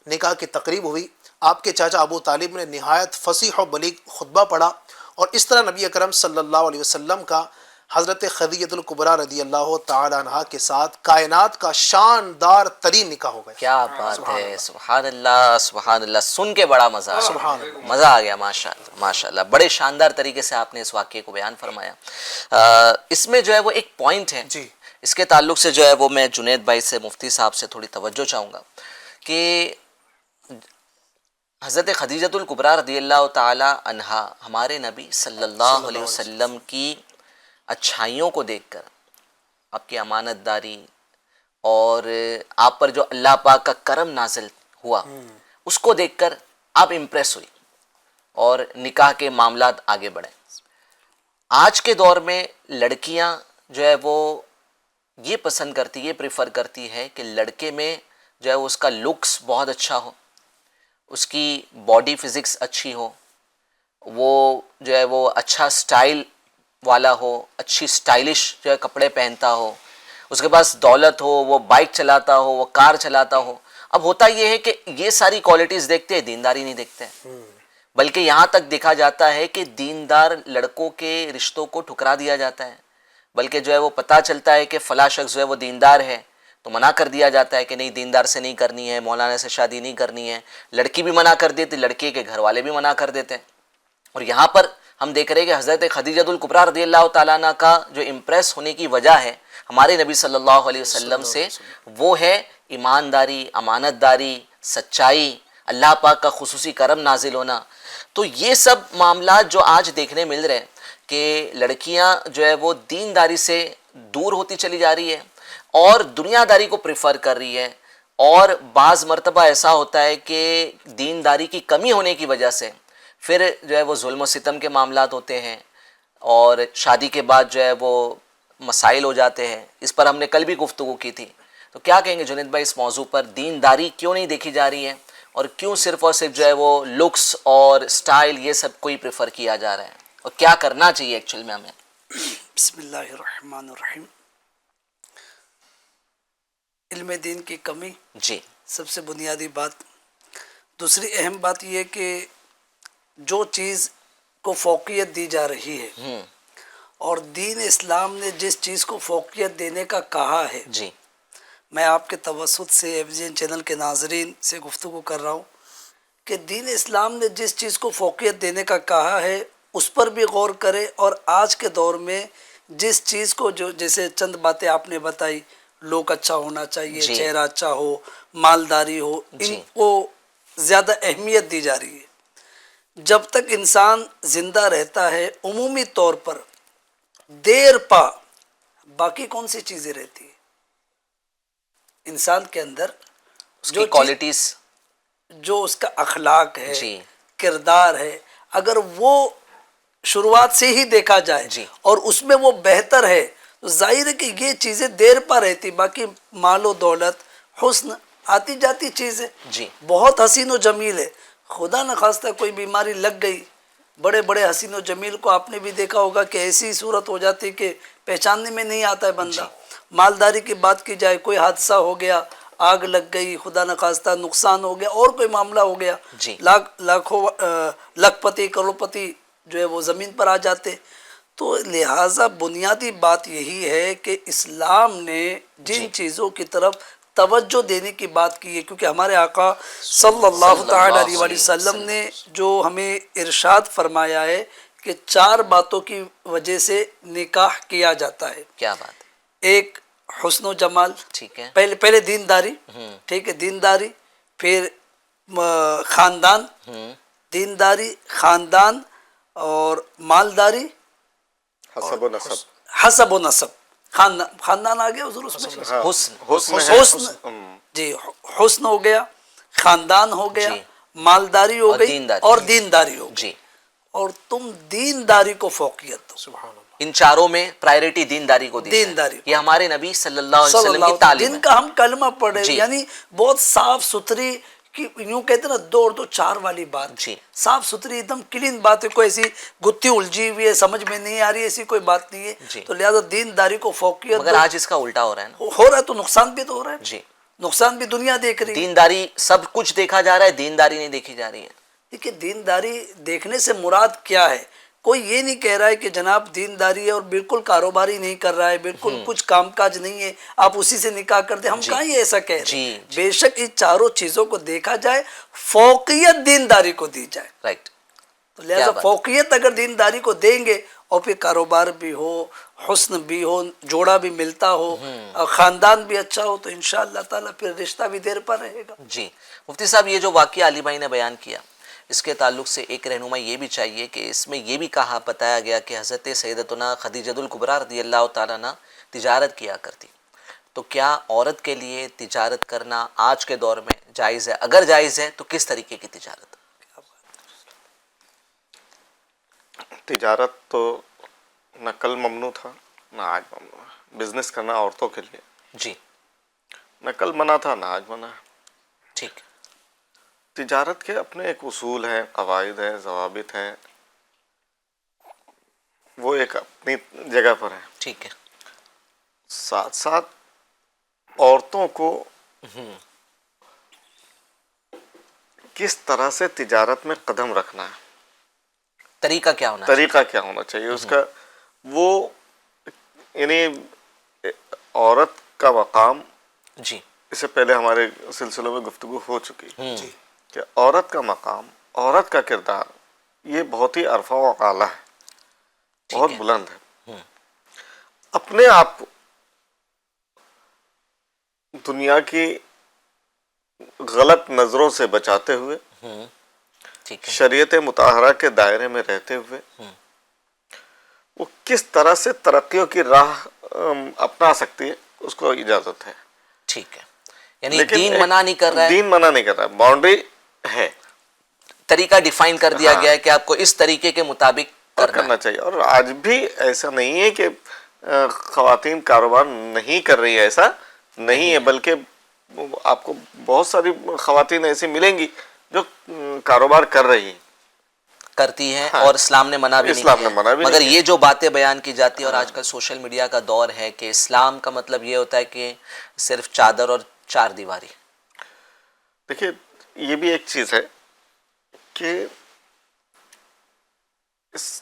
نکاح کی تقریب ہوئی۔ آپ کے چاچا ابو طالب نے نہایت فصیح و بلیغ خطبہ پڑھا، اور اس طرح نبی اکرم صلی اللہ علیہ وسلم کا حضرت خدیجۃ الکبریٰ رضی اللہ تعالی عنہا کے ساتھ کائنات کا شاندار ترین نکاح ہو گیا۔ کیا بات ہے، سبحان اللہ سبحان اللہ، سن کے بڑا مزہ آیا، سبحان اللہ، مزہ آ گیا، ماشاء اللہ ماشاء اللہ۔ بڑے شاندار طریقے سے آپ نے اس واقعے کو بیان فرمایا۔ اس میں جو ہے وہ ایک پوائنٹ ہے، اس کے تعلق سے جو ہے وہ میں جنید بھائی سے، مفتی صاحب سے تھوڑی توجہ چاہوں گا کہ حضرت خدیجۃ الکبریٰ رضی اللہ تعالی عنہا ہمارے نبی صلی اللہ علیہ وسلم کی اچھائیوں کو دیکھ کر، آپ کی امانت داری اور آپ پر جو اللہ پاک کا کرم نازل ہوا، اس کو دیکھ کر آپ امپریس ہوئی اور نکاح کے معاملات آگے بڑھے۔ آج کے دور میں لڑکیاں جو ہے وہ یہ پسند کرتی، یہ پریفر کرتی ہے کہ لڑکے میں جو ہے اس کا لکس بہت اچھا ہو، اس کی باڈی فزکس اچھی ہو، وہ جو ہے وہ اچھا سٹائل والا ہو، اچھی سٹائلش جو ہے کپڑے پہنتا ہو، اس کے پاس دولت ہو، وہ بائک چلاتا ہو، وہ کار چلاتا ہو. اب ہوتا یہ ہے کہ یہ ساری کوالٹیز دیکھتے ہیں، دینداری نہیں دیکھتے ہیں. بلکہ یہاں تک دیکھا جاتا ہے کہ دیندار لڑکوں کے رشتوں کو ٹھکرا دیا جاتا ہے. بلکہ جو ہے وہ پتہ چلتا ہے کہ فلاں شخص جو ہے وہ دیندار ہے تو منع کر دیا جاتا ہے کہ نہیں، دیندار سے نہیں کرنی ہے، مولانا سے شادی نہیں کرنی ہے. لڑکی بھی منع کر دیتی، لڑکے کے گھر والے بھی منع کر دیتے ہیں. اور یہاں پر ہم دیکھ رہے ہیں کہ حضرت خدیجہ الکبریٰ رضی اللہ تعالیٰ عنہ کا جو امپریس ہونے کی وجہ ہے ہمارے نبی صلی اللہ علیہ وسلم سے، وہ ہے ایمانداری، امانت داری، سچائی، اللہ پاک کا خصوصی کرم نازل ہونا. تو یہ سب معاملات جو آج دیکھنے مل رہے ہیں کہ لڑکیاں جو ہے وہ دینداری سے دور ہوتی چلی جا رہی ہے اور دنیا داری کو پریفر کر رہی ہے. اور بعض مرتبہ ایسا ہوتا ہے کہ دینداری کی کمی ہونے کی وجہ سے پھر جو ہے وہ ظلم و ستم کے معاملات ہوتے ہیں اور شادی کے بعد جو ہے وہ مسائل ہو جاتے ہیں. اس پر ہم نے کل بھی گفتگو کی تھی. تو کیا کہیں گے جنید بھائی اس موضوع پر، دینداری کیوں نہیں دیکھی جا رہی ہے اور کیوں صرف اور صرف جو ہے وہ لکس اور سٹائل یہ سب کو ہی پریفر کیا جا رہا ہے، اور کیا کرنا چاہیے ایکچوئل میں ہمیں؟ بسم اللہ الرحمن الرحیم. علم دین کی کمی جی سب سے بنیادی بات. دوسری اہم بات یہ کہ جو چیز کو فوقیت دی جا رہی ہے اور دین اسلام نے جس چیز کو فوقیت دینے کا کہا ہے، جی میں آپ کے توسط سے ایویژن چینل کے ناظرین سے گفتگو کر رہا ہوں کہ دین اسلام نے جس چیز کو فوقیت دینے کا کہا ہے اس پر بھی غور کرے. اور آج کے دور میں جس چیز کو جو جیسے چند باتیں آپ نے بتائی، لوگ اچھا ہونا چاہیے، جی چہرہ اچھا ہو، مالداری ہو، ان جی کو زیادہ اہمیت دی جا رہی ہے. جب تک انسان زندہ رہتا ہے عمومی طور پر دیر پا باقی کون سی چیزیں رہتی ہیں انسان کے اندر؟ اس جو کی کوالٹیز، جو اس کا اخلاق ہے، جی کردار ہے، اگر وہ شروعات سے ہی دیکھا جائے جی اور اس میں وہ بہتر ہے تو ظاہر ہے کہ یہ چیزیں دیر پا رہتی. باقی مال و دولت، حسن آتی جاتی چیز ہے، جی بہت حسین و جمیل ہے. خدا نخواستہ کوئی بیماری لگ گئی، بڑے بڑے حسین و جمیل کو آپ نے بھی دیکھا ہوگا کہ ایسی صورت ہو جاتی کہ پہچاننے میں نہیں آتا ہے بندہ. مالداری کی بات کی جائے، کوئی حادثہ ہو گیا، آگ لگ گئی، خدا نخواستہ نقصان ہو گیا، اور کوئی معاملہ ہو گیا، جی لاکھوں لاکھ پتی کروڑ پتی جو ہے وہ زمین پر آ جاتے. تو لہٰذا بنیادی بات یہی ہے کہ اسلام نے جن چیزوں کی طرف توجہ دینے کی بات کی ہے، کیونکہ ہمارے آقا صلی اللہ تعالی علیہ وآلہ وسلم نے جو ہمیں ارشاد فرمایا ہے کہ 4 باتوں کی وجہ سے نکاح کیا جاتا ہے. کیا بات ہے، ایک حسن و جمال، ٹھیک ہے، پہلے دینداری، ٹھیک ہے، دینداری، پھر خاندان، دینداری، خاندان اور مالداری، حسب و نسب. حسب و نسب. خاندان آ گیا حضور اس میں، حسن، حسن، جی حسن ہو گیا، خاندان ہو گیا، جی، مالداری ہو اور گئی دینداری، اور دینداری ہو گئی. جی. اور تم دینداری کو فوقیت دو. سبحان اللہ. ان چاروں میں پرائرٹی دینداری کو دی جائے. دینداری کو. یہ ہمارے نبی صلی اللہ علیہ صلی وسلم کی اللہ تعلیم جن ہے. کا ہم کلمہ پڑھے، جی. یعنی بہت صاف ستھری، کہ یوں کہتے ہیں نا 2 اور 2 4 والی بات، جی. صاف ستھری ایک دم کلین بات ہے، کوئی ایسی گتھی الجھی ہوئی ہے سمجھ میں نہیں آ رہی، ایسی کوئی بات نہیں ہے. جی. تو لہذا دینداری کو فوقیت مگر دو. آج اس کا الٹا ہو رہا ہے نا. ہو رہا ہے تو نقصان بھی تو ہو رہا ہے، جی، نقصان بھی دنیا دیکھ رہی ہے. دینداری سب کچھ دیکھا جا رہا ہے، دینداری نہیں دیکھی جا رہی ہے. دیکھیے دینداری دیکھنے سے مراد کیا ہے؟ کوئی یہ نہیں کہہ رہا ہے کہ جناب دینداری ہے اور بالکل کاروباری نہیں کر رہا ہے، بالکل کچھ کام کاج نہیں ہے، آپ اسی سے نکاح کر دیں. ہم کہاں یہ ایسا کہہ رہے ہیں. بے شک ان چاروں چیزوں کو دیکھا جائے، فوقیت دینداری کو دی جائے. رائٹ. تو لہذا فوقیت اگر دینداری کو دیں گے اور پھر کاروبار بھی ہو، حسن بھی ہو، جوڑا بھی ملتا ہو، اور خاندان بھی اچھا ہو، تو انشاءاللہ تعالیٰ پھر رشتہ بھی دیر پر رہے گا. جی مفتی صاحب، یہ جو واقعہ علی بھائی نے بیان کیا، اس کے تعلق سے ایک رہنما یہ بھی چاہیے کہ اس میں یہ بھی کہا بتایا گیا کہ حضرت سیدتنا خدیجہ الکبریٰ رضی اللہ تعالیٰ عنہ تجارت کیا کرتی. تو کیا عورت کے لیے تجارت کرنا آج کے دور میں جائز ہے؟ اگر جائز ہے تو کس طریقے کی تجارت؟ تجارت تو نہ کل ممنوع تھا نہ آج ممنوع ہے. بزنس کرنا عورتوں کے لیے جی، نہ کل منع تھا نہ آج منع ہے. ٹھیک. تجارت کے اپنے ایک اصول ہیں، قواعد ہیں، ضوابط ہیں. وہ ایک اپنی جگہ پر ہے. ٹھیک ہے. ساتھ ساتھ عورتوں کو کس طرح سے تجارت میں قدم رکھنا ہے, طریقہ کیا ہونا طریقہ کیا ہونا چاہیے اس کا, وہ یعنی عورت کا مقام, جی اس سے پہلے ہمارے سلسلوں میں گفتگو ہو چکی کہ عورت کا مقام, عورت کا کردار یہ بہت ہی عرفہ و اعلیٰ ہے, بہت بلند ہے. اپنے آپ کو دنیا کی غلط نظروں سے بچاتے ہوئے, ٹھیک ہے. شریعت مطہرہ کے دائرے میں رہتے ہوئے وہ کس طرح سے ترقیوں کی راہ اپنا سکتی ہے, اس کو اجازت ہے. ٹھیک ہے, یعنی دین منع نہیں کر رہا ہے, دین منع نہیں کر رہا ہے, باؤنڈری ہے, طریقہ ڈیفائن کر دیا گیا ہے کہ آپ کو اس طریقے کے مطابق کرنا چاہیے. اور آج بھی ایسا نہیں ہے کہ خواتین کاروبار نہیں کر رہی ہے, ایسا نہیں ہے, بلکہ آپ کو بہت ساری خواتین ایسی ملیں گی جو کاروبار کر رہی ہیں, کرتی ہیں, اور اسلام نے منع بھی نہیں اسلام نے کیا. منع بھی مگر نہیں یہ جو باتیں بیان کی جاتی ہیں, اور آج کل سوشل میڈیا کا دور ہے کہ اسلام کا مطلب یہ ہوتا ہے کہ صرف چادر اور چار دیواری. دیکھیے یہ بھی ایک چیز ہے کہ اس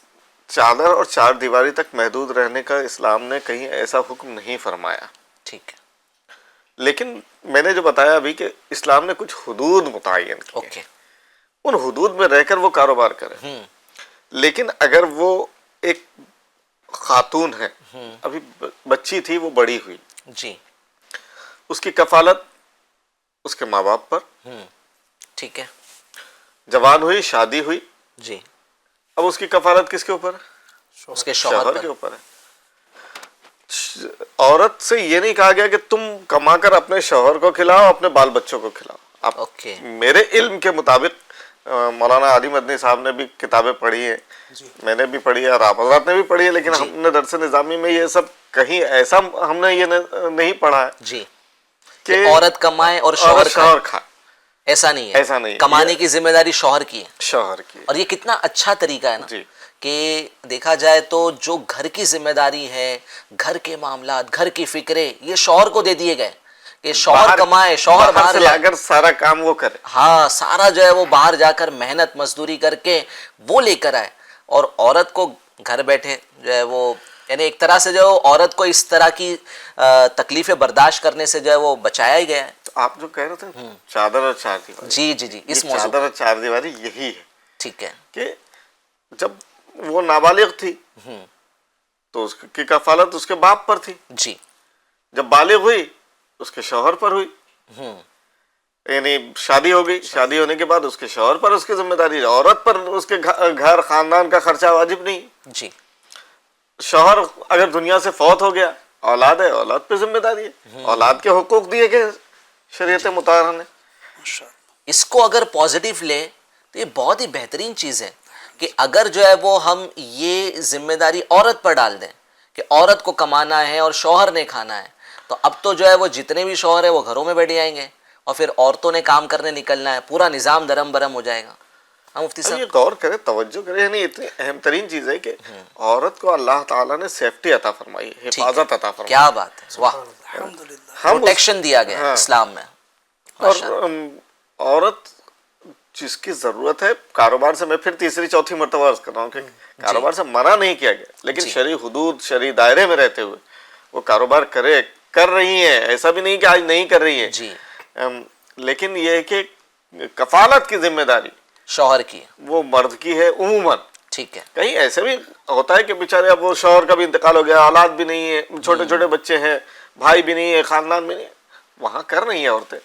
چادر اور چار دیواری تک محدود رہنے کا اسلام نے کہیں ایسا حکم نہیں فرمایا. ٹھیک ہے. لیکن میں نے جو بتایا ابھی کہ اسلام نے کچھ حدود متعین کی, اوکے. ان حدود میں رہ کر وہ کاروبار کرے. لیکن اگر وہ ایک خاتون ہے, ابھی بچی تھی, وہ بڑی ہوئی, جی, اس کی کفالت اس کے ماں باپ پر, ٹھیک ہے, جوان ہوئی, شادی ہوئی, جی, اب اس کی کفالت کس کے اوپر ہے؟ اس کے شوہر شوہر کے پر. اوپر ہے. عورت سے یہ نہیں کہا گیا کہ تم کما کر اپنے شوہر کو کھلاؤ, اپنے بال بچوں کو کھلاؤ. اب اوکے. میرے علم کے مطابق مولانا علی مدنی صاحب نے بھی کتابیں پڑھی ہیں, میں نے بھی پڑھی ہے, اور آپ حضرات نے بھی پڑھی ہے, لیکن ہم نے درس نظامی میں یہ سب کہیں ایسا ہم نے یہ نہیں پڑھا ہے جی کہ عورت کمائے اور شوہر شوہر کھائے. ایسا نہیں ہے, ایسا نہیں ہے. کمانے کی ذمہ داری شوہر کی ہے, شوہر کی. اور یہ کتنا اچھا طریقہ ہے نا جی. کہ دیکھا جائے تو جو گھر کی ذمہ داری ہے, گھر کے معاملات, گھر کی فکریں, یہ شوہر کو دے دیے گئے کہ شوہر کمائے, شوہر باہر سے لا کر سارا کام وہ کرے. ہاں, سارا جو ہے وہ باہر جا کر محنت مزدوری کر کے وہ لے کر آئے, اور عورت کو گھر بیٹھے جو ہے وہ, یعنی ایک طرح سے جو عورت کو اس طرح کی تکلیفیں برداشت کرنے سے جو ہے وہ بچایا ہی گیا ہے. آپ جو کہہ رہے تھے چادر اور چار دیواری, جی جی جی, اس یہ موضوع چادر اور چار دیواری یہی ہے. ٹھیک ہے. کہ جب وہ نابالغ تھی تو اس کی کفالت اس کے باپ پر تھی, جی, جب بالغ ہوئی اس کے شوہر پر ہوئی, یعنی شادی ہو گئی, شادی ہونے کے بعد اس کے شوہر پر اس کی ذمہ داری, عورت پر اس کے گھر خاندان کا خرچہ واجب نہیں. جی, شوہر اگر دنیا سے فوت ہو گیا, اولاد ہے, اولاد پہ ذمہ داری ہے, اولاد کے حقوق دیے گئے شریعت مطہرہ نے. اس کو اگر پازیٹیو لیں تو یہ بہت ہی بہترین چیز ہے کہ اگر جو ہے وہ ہم یہ ذمہ داری عورت پر ڈال دیں کہ عورت کو کمانا ہے اور شوہر نے کھانا ہے, تو اب تو جو ہے وہ جتنے بھی شوہر ہیں وہ گھروں میں بیٹھ جائیں گے, اور پھر عورتوں نے کام کرنے نکلنا ہے, پورا نظام درم برم ہو جائے گا. ہاں مفتی صاحب, یہ غور کرے, توجہ کرے, یعنی اتنی اہم ترین چیز ہے کہ عورت کو اللہ تعالیٰ نے سیفٹی عطا فرمائی, حفاظت عطا فرمائی. کیا بات ہے, واہ, ہم پروٹیکشن دیا گیا ہے اسلام میں. اور عورت جس کی ضرورت ہے کاروبار سے, میں پھر تیسری چوتھی مرتبہ عرض کر رہا ہوں کہ کاروبار سے منع نہیں کیا گیا, لیکن شرعی حدود, شرعی دائرے میں رہتے ہوئے وہ کاروبار کر رہی ہیں, ایسا بھی نہیں کہ آج نہیں کر رہی ہیں. جی, لیکن یہ ہے کہ کفالت کی ذمہ داری شوہر کی, وہ مرد کی ہے عموماً. ٹھیک ہے. کہیں ایسے بھی ہوتا ہے کہ بیچارے اب وہ شوہر کا بھی انتقال ہو گیا, اولاد بھی نہیں ہے, چھوٹے چھوٹے بچے ہیں, بھائی بھی نہیں ہے, خاندان بھی نہیں ہے, وہاں کر رہی ہیں عورتیں,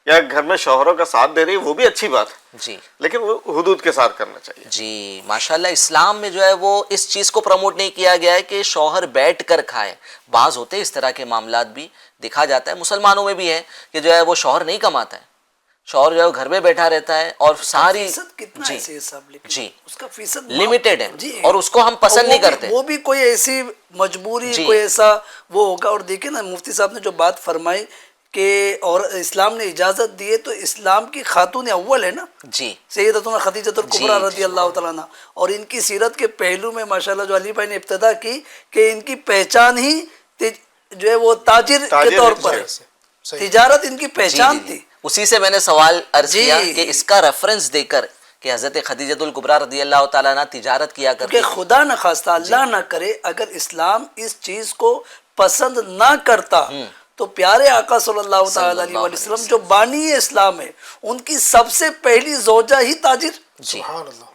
یا گھر میں شوہروں کا ساتھ دے رہی ہے, وہ بھی اچھی بات ہے, جی, لیکن وہ حدود کے ساتھ کرنا چاہیے. جی, ماشاءاللہ اسلام میں جو ہے وہ اس چیز کو پروموٹ نہیں کیا گیا ہے کہ شوہر بیٹھ کر کھائے. بعض ہوتے اس طرح کے معاملات بھی دکھا جاتا ہے, مسلمانوں میں بھی ہے کہ جو ہے وہ شوہر نہیں کماتا ہے, شوہر جو ہے گھر میں بیٹھا رہتا ہے, اور ساری جی اس کا فیصد لمیٹڈ ہے, اور اس کو ہم پسند نہیں کرتے. وہ بھی کوئی ایسی مجبوری, کوئی ایسا وہ ہوگا. اور دیکھیں نا مفتی صاحب نے جو بات فرمائی کہ اور اسلام نے اجازت دی ہے تو اسلام کی خاتون اول ہے نا جی سیدتنا خدیجۃ الکبریٰ جی، رضی اللہ تعالیٰ عنہ، اور ان کی سیرت کے پہلو میں ماشاءاللہ جو علی بھائی نے ابتدا کی کہ ان کی پہچان ہی جو ہے وہ تاجر کے طور پر ہے، صحیح۔ تجارت ان کی جی پہچان جی تھی۔ اسی سے میں نے سوال عرض جی۔ کیا کہ اس کا ریفرنس دے کر کہ حضرت خدیجۃ الکبریٰ رضی اللہ تعالیٰ عنہ تجارت کیا کرتی کہ خدا نہ خواستہ اللہ نہ کرے اگر اسلام اس چیز کو پسند نہ کرتا تو پیارے آقا صلی اللہ تعالی علیہ وسلم جو بانی اسلام ہے ان کی سب سے پہلی زوجہ ہی تاجر، جی سبحان اللہ۔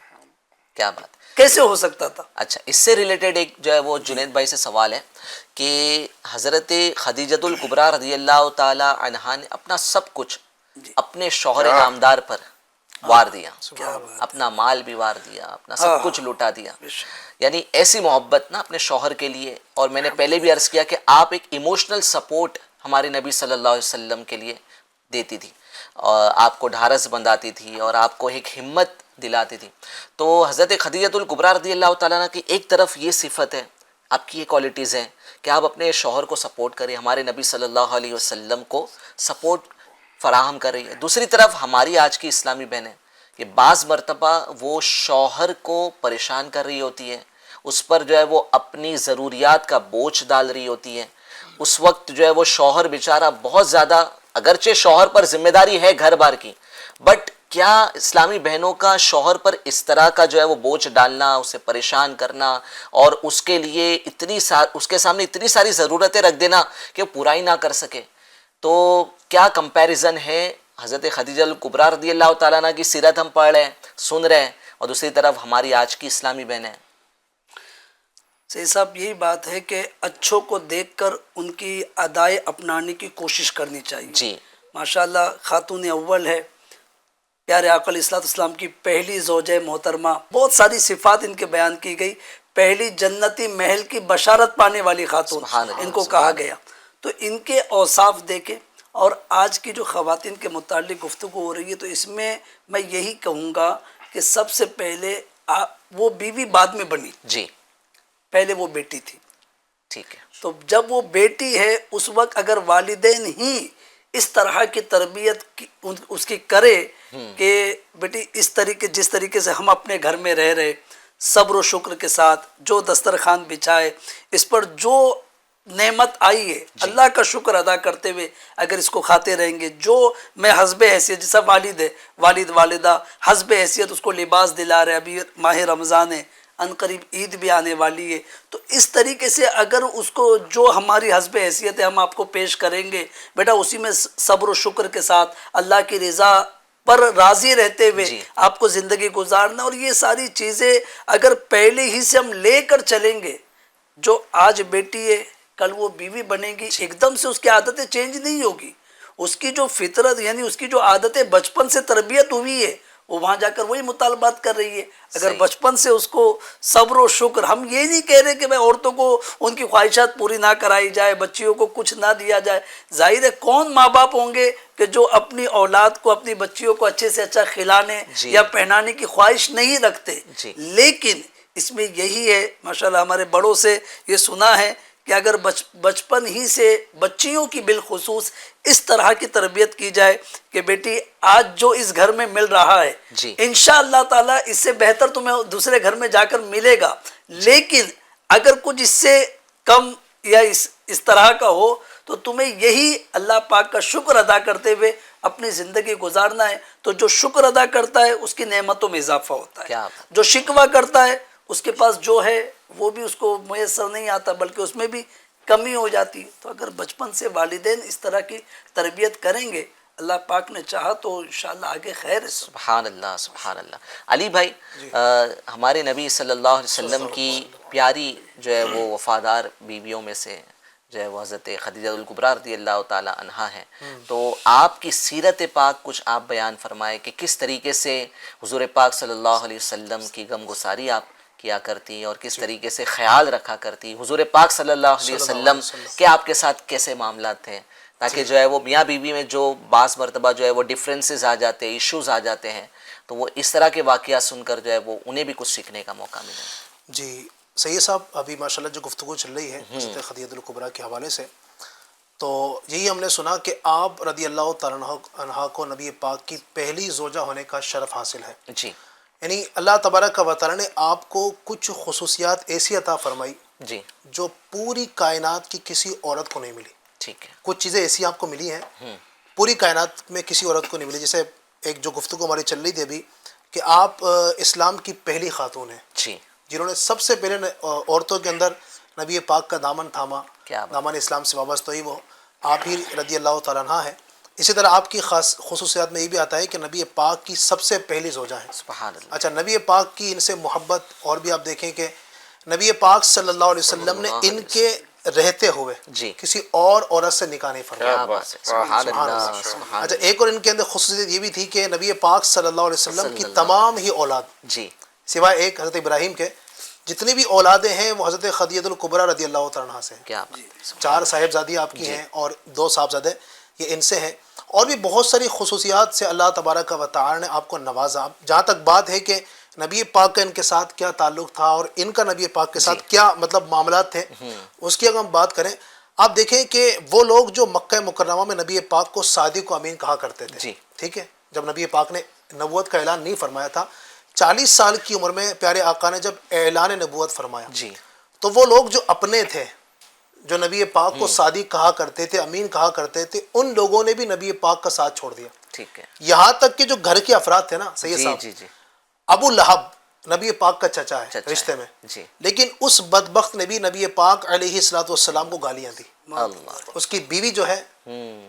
کیا بات۔ کیسے ہو سکتا تھا؟ اچھا، اس سے ریلیٹڈ ایک جو ہے وہ جنید بھائی سے سوال ہے کہ حضرت خدیجۃ الکبریٰ رضی اللہ تعالی عنہا نے اپنا سب کچھ اپنے شوہر نامدار پر وار دیا، اپنا مال بھی وار دیا، اپنا سب کچھ لوٹا دیا، یعنی ایسی محبت نا اپنے شوہر کے لیے۔ اور میں نے پہلے بھی عرض کیا کہ آپ ایک ایموشنل سپورٹ ہمارے نبی صلی اللہ علیہ وسلم کے لیے دیتی تھی، اور آپ کو ڈھارس بندھاتی تھی اور آپ کو ایک ہمت دلاتی تھی۔ تو حضرت خدیجۃ الکبریٰ رضی اللہ تعالیٰ عنہ کی ایک طرف یہ صفت ہے، آپ کی یہ کوالٹیز ہیں کہ آپ اپنے شوہر کو سپورٹ کریں، ہمارے نبی صلی اللہ علیہ وسلم کو سپورٹ فراہم کر رہی ہے۔ دوسری طرف ہماری آج کی اسلامی بہنیں کہ بعض مرتبہ وہ شوہر کو پریشان کر رہی ہوتی ہے، اس پر جو ہے وہ اپنی ضروریات کا بوجھ ڈال رہی ہوتی ہے، اس وقت جو ہے وہ شوہر بیچارہ بہت زیادہ، اگرچہ شوہر پر ذمہ داری ہے گھر بار کی، بٹ کیا اسلامی بہنوں کا شوہر پر اس طرح کا جو ہے وہ بوجھ ڈالنا، اسے پریشان کرنا اور اس کے لیے اس کے سامنے اتنی ساری ضرورتیں رکھ دینا کہ وہ پورا ہی نہ کر سکے، تو کیا کمپیریزن ہے حضرت خدیجہ الکبریٰ رضی اللہ تعالیٰ عنہ کی سیرت ہم پڑھ رہے ہیں، سن رہے ہیں، اور دوسری طرف ہماری آج کی اسلامی بہنیں؟ سید صاحب یہی بات ہے کہ اچھوں کو دیکھ کر ان کی ادائے اپنانے کی کوشش کرنی چاہیے۔ جی ماشاءاللہ خاتون اول ہے، پیارے آقا علیہ الصلوۃ والسلام کی پہلی زوجہ محترمہ، بہت ساری صفات ان کے بیان کی گئی، پہلی جنتی محل کی بشارت پانے والی خاتون سبحان اللہ، ان کو کہا گیا۔ تو ان کے اوصاف دیکھیں، اور آج کی جو خواتین کے متعلق گفتگو ہو رہی ہے تو اس میں میں یہی کہوں گا کہ سب سے پہلے وہ بیوی بعد میں بنی، جی پہلے وہ بیٹی تھی۔ ٹھیک ہے، تو جب وہ بیٹی ہے اس وقت اگر والدین ہی اس طرح کی تربیت اس کی کرے کہ بیٹی اس طریقے جس طریقے سے ہم اپنے گھر میں رہ رہے صبر و شکر کے ساتھ، جو دسترخوان بچھائے اس پر جو نعمت آئی ہے اللہ کا شکر ادا کرتے ہوئے اگر اس کو کھاتے رہیں گے، جو میں حسب حیثیت جیسا والد ہے، والد والدہ حسب حیثیت اس کو لباس دلا رہے، ابھی ماہ رمضان ہے، ان قریب عید بھی آنے والی ہے، تو اس طریقے سے اگر اس کو جو ہماری حسب حیثیت ہے ہم آپ کو پیش کریں گے، بیٹا اسی میں صبر و شکر کے ساتھ اللہ کی رضا پر راضی رہتے ہوئے آپ کو زندگی گزارنا، اور یہ ساری چیزیں اگر پہلے ہی سے ہم لے کر چلیں گے، جو آج بیٹی ہے کل وہ بیوی بنے گی، ایک دم سے اس کی عادتیں چینج نہیں ہوگی، اس کی جو فطرت یعنی اس کی جو عادتیں بچپن سے تربیت ہوئی ہے وہ وہاں جا کر وہی مطالبات کر رہی ہے۔ اگر بچپن سے اس کو صبر و شکر، ہم یہ نہیں کہہ رہے کہ بھائی عورتوں کو ان کی خواہشات پوری نہ کرائی جائے، بچیوں کو کچھ نہ دیا جائے، ظاہر ہے کون ماں باپ ہوں گے کہ جو اپنی اولاد کو اپنی بچیوں کو اچھے سے اچھا کھلانے یا پہنانے کی خواہش نہیں رکھتے، لیکن اس میں یہی ہے ماشاءاللہ ہمارے بڑوں سے یہ سنا ہے کہ اگر بچپن ہی سے بچیوں کی بالخصوص اس طرح کی تربیت کی جائے کہ بیٹی آج جو اس گھر میں مل رہا ہے انشاءاللہ تعالی اس سے بہتر تمہیں دوسرے گھر میں جا کر ملے گا، لیکن اگر کچھ اس سے کم یا اس طرح کا ہو تو تمہیں یہی اللہ پاک کا شکر ادا کرتے ہوئے اپنی زندگی گزارنا ہے۔ تو جو شکر ادا کرتا ہے اس کی نعمتوں میں اضافہ ہوتا ہے، جو شکوہ کرتا ہے اس کے پاس جو ہے وہ بھی اس کو میسر نہیں آتا بلکہ اس میں بھی کمی ہو جاتی ہے۔ تو اگر بچپن سے والدین اس طرح کی تربیت کریں گے، اللہ پاک نے چاہا تو انشاءاللہ آگے خیر ہے۔ سبحان اللہ، سبحان اللہ۔ علی بھائی، ہمارے نبی صلی اللہ علیہ وسلم کی پیاری جو ہے وہ وفادار بیویوں میں سے جو ہے وہ حضرت خدیجہ الکبریٰ رضی اللہ تعالی عنہا ہے، تو آپ کی سیرت پاک کچھ آپ بیان فرمائے کہ کس طریقے سے حضور پاک صلی اللہ علیہ وسلم کی غمگساری آپ کیا کرتی اور کس طریقے سے خیال رکھا کرتی، حضور پاک صلی اللہ علیہ وسلم کے آپ کے ساتھ کیسے معاملات تھے، تاکہ جو ہے وہ میاں بیوی میں جو بعض مرتبہ جو ہے وہ ڈفرینسز آ جاتے، ایشوز آ جاتے ہیں، تو وہ اس طرح کے واقعات سن کر جو ہے وہ انہیں بھی کچھ سیکھنے کا موقع ملے۔ جی سید صاحب، ابھی ماشاءاللہ جو گفتگو چل رہی ہے حضرت خدیجہ الکبریٰ کے حوالے سے، تو یہی ہم نے سنا کہ آپ رضی اللہ تعالیٰ عنہ کو نبی پاک کی پہلی زوجہ ہونے کا شرف حاصل ہے. جی یعنی اللہ تبارک و تعالیٰ نے آپ کو کچھ خصوصیات ایسی عطا فرمائی جی جو پوری کائنات کی کسی عورت کو نہیں ملی. ٹھیک ہے. کچھ چیزیں ایسی آپ کو ملی ہیں پوری کائنات میں کسی عورت کو نہیں ملی. جیسے ایک جو گفتگو ہماری چل رہی تھی ابھی کہ آپ اسلام کی پہلی خاتون ہیں جی جنہوں نے سب سے پہلے عورتوں کے اندر نبی پاک کا دامن تھاما. کیا بات. دامن اسلام سے وابستہ ہوئی وہ آپ ہی رضی اللہ تعالیٰ عنہ ہیں. اسی طرح آپ کی خاص خصوصیات میں یہ بھی آتا ہے کہ نبی پاک کی سب سے پہلی زوجہ ہیں. سبحان اللہ. اچھا نبی پاک کی ان سے محبت اور بھی آپ دیکھیں کہ نبی پاک صلی اللہ علیہ وسلم نے ان کے رہتے ہوئے جی کسی اور عورت سے نکاح نہیں فرمایا. کیا بات ہے. سبحان اللہ. سبحان اچھا ایک اور ان کے اندر خصوصیت یہ بھی تھی کہ نبی پاک صلی اللہ علیہ وسلم کی تمام ہی اولاد جی سوائے ایک حضرت ابراہیم کے جتنی بھی اولادیں ہیں وہ حضرت خدیجہ الکبریٰ رضی اللہ تعالیٰ عنہا سے ہیں. کیا بات. 4 صاحبزادی آپ کی ہیں اور 2 صاحبزادے یہ ان سے ہیں. اور بھی بہت ساری خصوصیات سے اللہ تبارک و تعالی نے آپ کو نوازا. جہاں تک بات ہے کہ نبی پاک کا ان کے ساتھ کیا تعلق تھا اور ان کا نبی پاک کے ساتھ کیا مطلب معاملات تھے اس کی اگر ہم بات کریں آپ دیکھیں کہ وہ لوگ جو مکہ مکرمہ میں نبی پاک کو صادق و امین کہا کرتے تھے. جی ٹھیک ہے. جب نبی پاک نے نبوت کا اعلان نہیں فرمایا تھا 40 سال کی عمر میں پیارے آقا نے جب اعلان نبوت فرمایا جی تو وہ لوگ جو اپنے تھے جو نبی پاک کو صادق کہا کرتے تھے امین کہا کرتے تھے ان لوگوں نے بھی نبی پاک کا ساتھ چھوڑ دیا. ٹھیک ہے. یہاں تک کہ جو گھر کے افراد تھے نا سید جی صاحب جی جی ابو لہب نبی پاک کا چچا ہے چچا رشتے ہے. میں جی لیکن اس بدبخت نے بھی نبی پاک علیہ الصلوۃ والسلام کو گالیاں دی. اللہ. اس کی بیوی جو ہے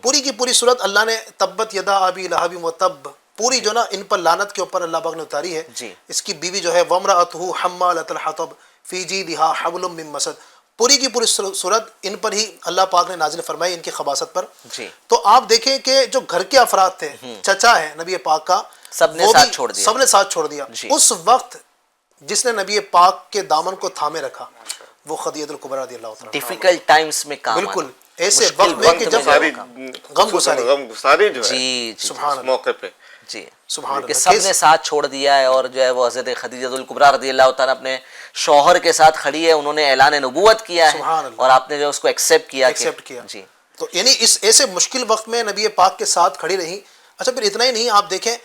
پوری کی پوری صورت اللہ نے تبت یدا ابی لہب وتب پوری جو نا ان پر لعنت کے اوپر اللہ پاک نے اتاری ہے. جی اس کی بیوی جو ہے وامرأتہ حمالۃ الحطب فی جیدہا حبل من مسد پوری کی پوری صورت ان پر ہی اللہ پاک نے نازل فرمائی ان کی خباثت پر. جی تو آپ دیکھیں کہ جو گھر کے افراد تھے چچا ہے نبی پاک کا سب نے وہ ساتھ بھی چھوڑ دیا. سب نے ساتھ چھوڑ دیا. جی. اس وقت جس نے نبی پاک کے دامن کو تھامے رکھا وہ خدیجہ الکبریٰ رضی اللہ تعالیٰ ڈیفیکلٹ ٹائمز میں کام بالکل آنا. ایسے مشکل وقت میں کہ جب ساری غم گساری غم گساری جو ہے جی جی سبحان اس اللہ موقع پہ جی سبحان کہ اللہ سب نے ساتھ چھوڑ دیا ہے اور جو ہے وہ حضرت خدیجہ الکبریٰ رضی اللہ تعالیٰ اپنے شوہر کے ساتھ کھڑی ہے انہوں نے اعلان نبوت کیا ہے سبحان اللہ. اور آپ نے جو اس کو ایکسیپٹ کیا ایکسیپٹ کیا. جی تو یعنی اس ایسے مشکل وقت میں نبی پاک کے ساتھ کھڑی رہی. اچھا پھر اتنا ہی نہیں آپ دیکھیں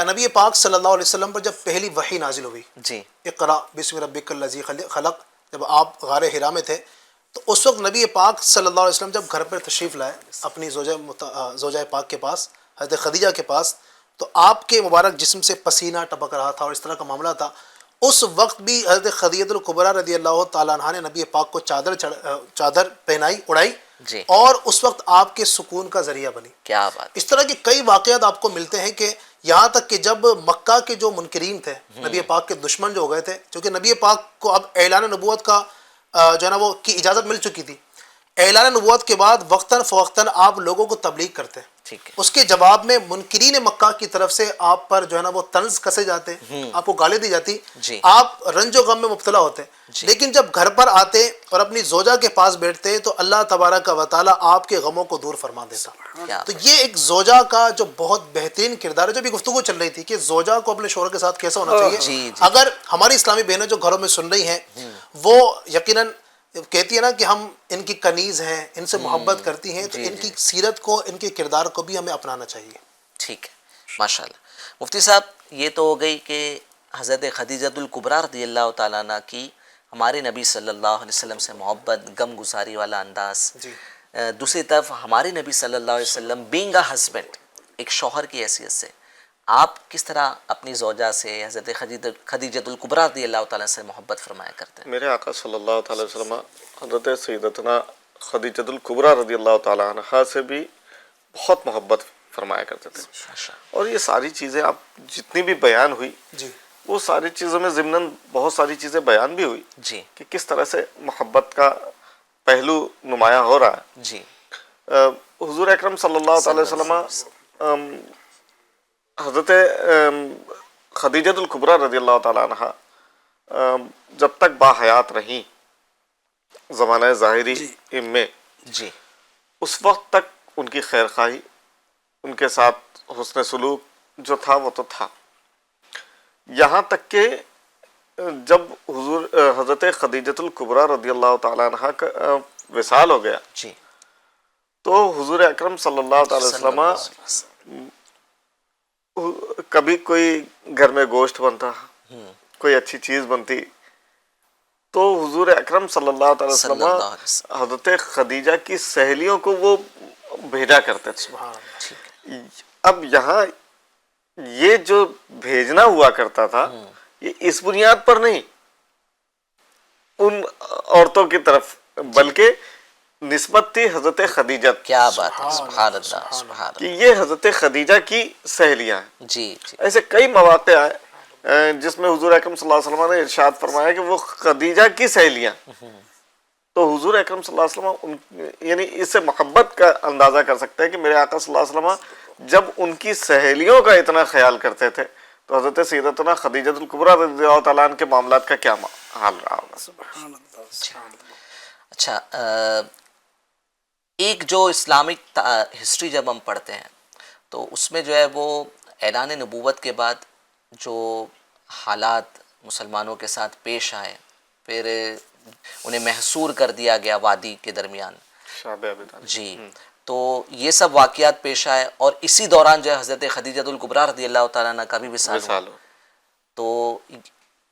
نبی پاک صلی اللہ علیہ وسلم پر جب پہلی وحی نازل ہوئی جی اقرا بسم ربک الذی خلق جب آپ غار حرا میں تھے تو اس وقت نبی پاک صلی اللہ علیہ وسلم جب گھر پر تشریف لائے اپنی زوجہ پاک کے پاس حضرت خدیجہ کے پاس تو آپ کے مبارک جسم سے پسینہ ٹپک رہا تھا اور اس طرح کا معاملہ تھا. اس وقت بھی حضرت خدیجہ الکبریٰ رضی اللہ تعالیٰ عنہ نے نبی پاک کو چادر پہنائی اڑائی جی اور اس وقت آپ کے سکون کا ذریعہ بنی. کیا بات. اس طرح کے کئی واقعات آپ کو ملتے ہیں کہ یہاں تک کہ جب مکہ کے جو منکرین تھے نبی پاک کے دشمن جو ہو گئے تھے چونکہ نبی پاک کو اب اعلان نبوت کا جو ہے نا وہ کی اجازت مل چکی تھی. اعلان نبوت کے بعد وقتاً فوقتاً آپ لوگوں کو تبلیغ کرتے ٹھیک ہے. اس کے جواب میں منکرین مکہ کی طرف سے آپ پر جو ہے نا وہ طنز کسے جاتے آپ کو گالی دی جاتی جی. آپ رنج و غم میں مبتلا ہوتے لیکن جب گھر پر آتے اور اپنی زوجہ کے پاس بیٹھتے تو اللہ تبارک و تعالیٰ آپ کے غموں کو دور فرما دیتا. کیا تو یہ ایک زوجہ کا جو بہت بہترین کردار ہے. جو بھی گفتگو چل رہی تھی کہ زوجہ کو اپنے شوہر کے ساتھ کیسا ہونا چاہیے جی. اگر ہماری اسلامی بہنیں جو گھروں میں سن رہی ہیں وہ یقیناً کہتی ہے نا کہ ہم ان کی کنیز ہیں ان سے محبت کرتی ہیں تو ان کی سیرت کو ان کے کردار کو بھی ہمیں اپنانا چاہیے. ٹھیک ہے ماشاء اللہ. مفتی صاحب یہ تو ہو گئی کہ حضرت خدیجہ الکبریٰ رضی اللہ تعالیٰ عنہ کی ہمارے نبی صلی اللہ علیہ وسلم سے محبت غم گزاری والا انداز. جی. دوسری طرف ہمارے نبی صلی اللہ علیہ وسلم بینگ اے ہسبینڈ ایک شوہر کی حیثیت سے آپ کس طرح اپنی زوجہ سے حضرت خدیجہ الکبریٰ رضی اللہ تعالیٰ سے محبت فرمایا کرتے ہیں؟ میرے آقا صلی اللہ تعالی وسلم حضرت سیدتنا خدیجہ الکبریٰ رضی اللہ تعالی عنہا سے بھی بہت محبت فرمایا کرتے تھے. اور یہ ساری چیزیں آپ جتنی بھی بیان ہوئی جی وہ ساری چیزوں میں ضمناً بہت ساری چیزیں بیان بھی ہوئی جی کہ کس طرح سے محبت کا پہلو نمایاں ہو رہا ہے. جی حضور اکرم صلی اللہ تعالی وسلم حضرت خدیجہ الکبریٰ رضی اللہ تعالی عنہ جب تک باحیات رہیں زمانہ ظاہری میں جی اس وقت تک ان کی خیر خواہی ان کے ساتھ حسن سلوک جو تھا وہ تو تھا. یہاں تک کہ جب حضرت خدیجہ الکبریٰ رضی اللہ تعالی عنہ کا وصال ہو گیا جی تو حضور اکرم صلی اللہ تعالی وسلم کبھی کوئی گھر میں گوشت بنتا، کوئی اچھی چیز بنتی، تو حضور اکرم صلی اللہ تعالی وسلم حضرت خدیجہ کی سہیلیوں کو وہ بھیجا کرتے تھے۔ اب یہاں یہ جو بھیجنا ہوا کرتا تھا یہ اس بنیاد پر نہیں ان عورتوں کی طرف، بلکہ نسبت تھی حضرت خدیجہ، کیا بات ہے، سبحان اللہ سبحان اللہ، کہ یہ حضرت خدیجہ کی سہیلیاں ہیں۔ جی جی ایسے کئی مواقع آئے جس میں حضور اکرم صلی اللہ علیہ وسلم نے ارشاد فرمایا کہ وہ خدیجہ کی سہیلیاں، تو حضور اکرم صلی اللہ علیہ وسلم یعنی اس سے محبت کا اندازہ کر سکتے ہیں کہ میرے آقا صلی اللہ علیہ وسلم جب ان کی سہیلیوں کا اتنا خیال کرتے تھے تو حضرت سیدتنا خدیجہ الکبریٰ رضی اللہ تعالیٰ عنہ کے معاملات کا کیا حال رہا ہوگا۔ اچھا، ایک جو اسلامک ہسٹری جب ہم پڑھتے ہیں تو اس میں جو ہے وہ اعلان نبوت کے بعد جو حالات مسلمانوں کے ساتھ پیش آئے، پھر انہیں محصور کر دیا گیا وادی کے درمیان، شعب ابی طالب، جی، تو یہ سب واقعات پیش آئے، اور اسی دوران جو ہے حضرت خدیجہ الکبریٰ رضی اللہ تعالیٰ عنہ کا بھی وصال ہوا۔ تو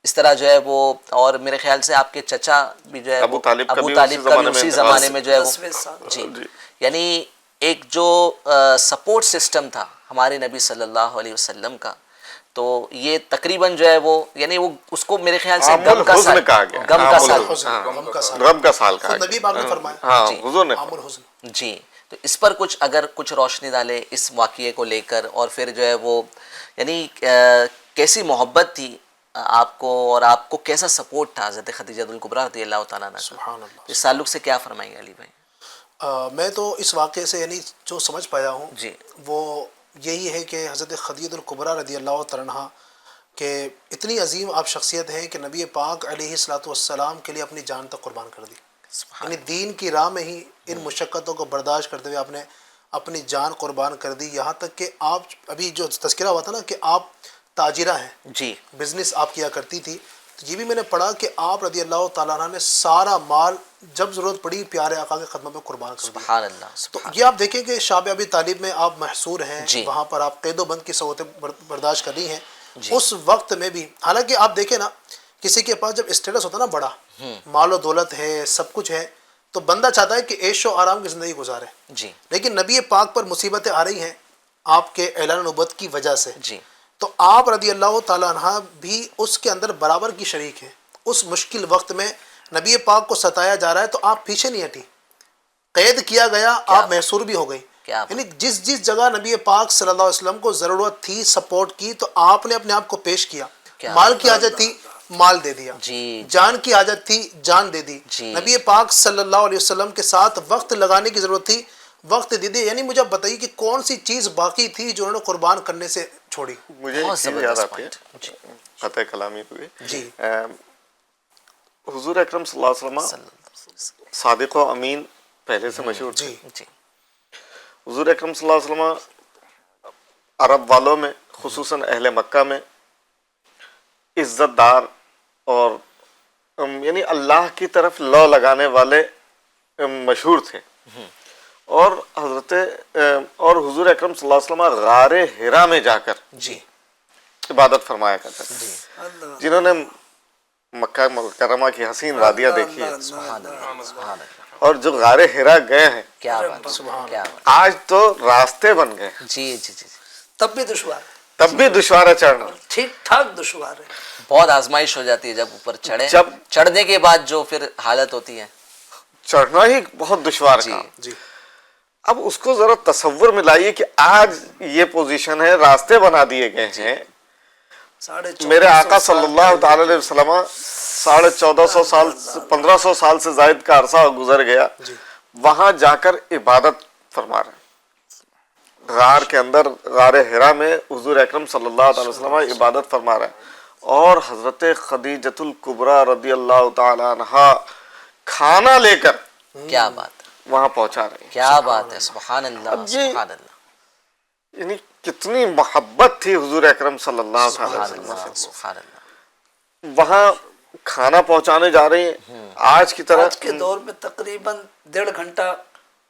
اس طرح جو ہے وہ، اور میرے خیال سے آپ کے چچا بھی جو ہے ابو طالب کا بھی اسی زمانے میں جو ہے وہ، 10ویں سال، جی، یعنی ایک جو سپورٹ سسٹم تھا ہمارے نبی صلی اللہ علیہ وسلم کا، تو یہ تقریباً جو ہے وہ، یعنی وہ اس کو میرے خیال سے غم کا سال کہا گیا، غم کا سال، غم کا سال کہا نبی پاک نے فرمایا، ہاں حضور نے عام الحزن۔ جی، تو اس پر اگر کچھ روشنی ڈالے اس واقعے کو لے کر، اور پھر جو ہے وہ یعنی کیسی محبت تھی آپ کو، اور آپ کو کیسا سپورٹ تھا حضرت خدیجہ الکبریٰ رضی اللہ تعالیٰ عنہ کا، اس تعلق سے کیا فرمائیں گے علی بھائی؟ میں تو اس واقعے سے یعنی جو سمجھ پایا ہوں جی، وہ یہی ہے کہ حضرت خدیجہ الکبریٰ رضی اللہ تعالیٰ عنہ کہ اتنی عظیم آپ شخصیت ہیں کہ نبی پاک علیہ الصلوۃ والسلام کے لیے اپنی جان تک قربان کر دی، یعنی دین کی راہ میں ہی ان مشقتوں کو برداشت کرتے ہوئے آپ نے اپنی جان قربان کر دی، یہاں تک کہ آپ ابھی جو تذکرہ ہوا تھا نا کہ آپ تاجرہ ہیں، جی، بزنس آپ کیا کرتی تھی، تو یہ بھی میں نے پڑھا کہ آپ رضی اللہ تعالیٰ عنہ نے سارا مال جب ضرورت پڑی پیارے آقا کے خدمت میں قربان کر دیا۔ سبحان اللہ، تو سبحان یہ آپ دیکھیں کہ شعب ابی طالب میں آپ محصور ہیں، جی، وہاں پر آپ قید و بند کی صورتیں برداشت کر رہی ہیں، جی، اس وقت میں بھی، حالانکہ آپ دیکھیں نا کسی کے پاس جب اسٹیٹس ہوتا ہے نا بڑا، مال و دولت ہے، سب کچھ ہے، تو بندہ چاہتا ہے کہ عیش و آرام کی زندگی گزارے، جی، لیکن نبی پاک پر مصیبتیں آ رہی ہیں آپ کے اعلان نبوت کی وجہ سے، جی، تو آپ رضی اللہ تعالیٰ عنہ بھی اس کے اندر برابر کی شریک ہیں۔ اس مشکل وقت میں نبی پاک کو ستایا جا رہا ہے تو آپ پیچھے نہیں ہٹی، قید کیا گیا، آپ محصور بھی ہو گئی، یعنی جس جگہ نبی پاک صلی اللہ علیہ وسلم کو ضرورت تھی سپورٹ کی تو آپ نے اپنے آپ کو پیش کیا، مال کی حاجت تھی مال دے دیا، جان کی حاجت تھی جان دے دی، نبی پاک صلی اللہ علیہ وسلم کے ساتھ وقت لگانے کی ضرورت تھی وقت دے دی، یعنی مجھے بتائیے کہ کون سی چیز باقی تھی جو انہوں نے قربان کرنے سے چھوڑی؟ مجھے ایک چیز یاد آتی ہے فتح کلامی ہوئی، جی، حضور اکرم صلی اللہ علیہ وسلم صادق و امین پہلے سے مشہور تھے، جی، حضور اکرم صلی اللہ علیہ وسلم عرب والوں میں خصوصاً اہل مکہ میں عزت دار اور یعنی اللہ کی طرف لو لگانے والے مشہور تھے، اور حضور اکرم صلی اللہ علیہ وسلم غار حرا میں جا کر جی، عبادت فرمایا کرتے تھے۔ جنہوں نے مکہ مکرمہ کی حسین وادیاں دیکھی ہیں اور جو غار حرا گئے ہیں، کیا بات، کیا بات، آج تو راستے بن گئے، جی جی جی، تب بھی دشوار، تب بھی دشوار ہے چڑھنا، ٹھیک ٹھاک دشوار ہے، بہت آزمائش ہو جاتی ہے جب اوپر چڑھے، جب چڑھنے کے بعد جو پھر حالت ہوتی ہے، چڑھنا ہی بہت دشوار جی، کام۔ جی، اب اس کو ذرا تصور میں لائیے کہ آج یہ پوزیشن ہے، راستے بنا دیے گئے ہیں، میرے آقا صلی اللہ تعالی علیہ وسلم 1450 سال 1500 سال سے زائد کا عرصہ گزر گیا، وہاں جا کر عبادت فرما رہے ہیں، غار کے اندر غار حرا میں حضور اکرم صلی اللہ تعالی وسلم عبادت فرما رہے ہیں، اور حضرت خدیجۃ الکبریٰ رضی اللہ تعالی عنہا کھانا لے کر کیا بات، وہاں پہنچا رہے ہیں۔ کیا بات ہے، سبحان اللہ، سبحان اللہ، یعنی کتنی محبت تھی حضور اکرم صلی اللہ علیہ سبحان وسلم اللہ، سے، سبحان اللہ، وہاں کھانا پہنچانے جا رہے ہیں۔ آج کی طرح آج کے دور میں تقریباً 1.5 گھنٹہ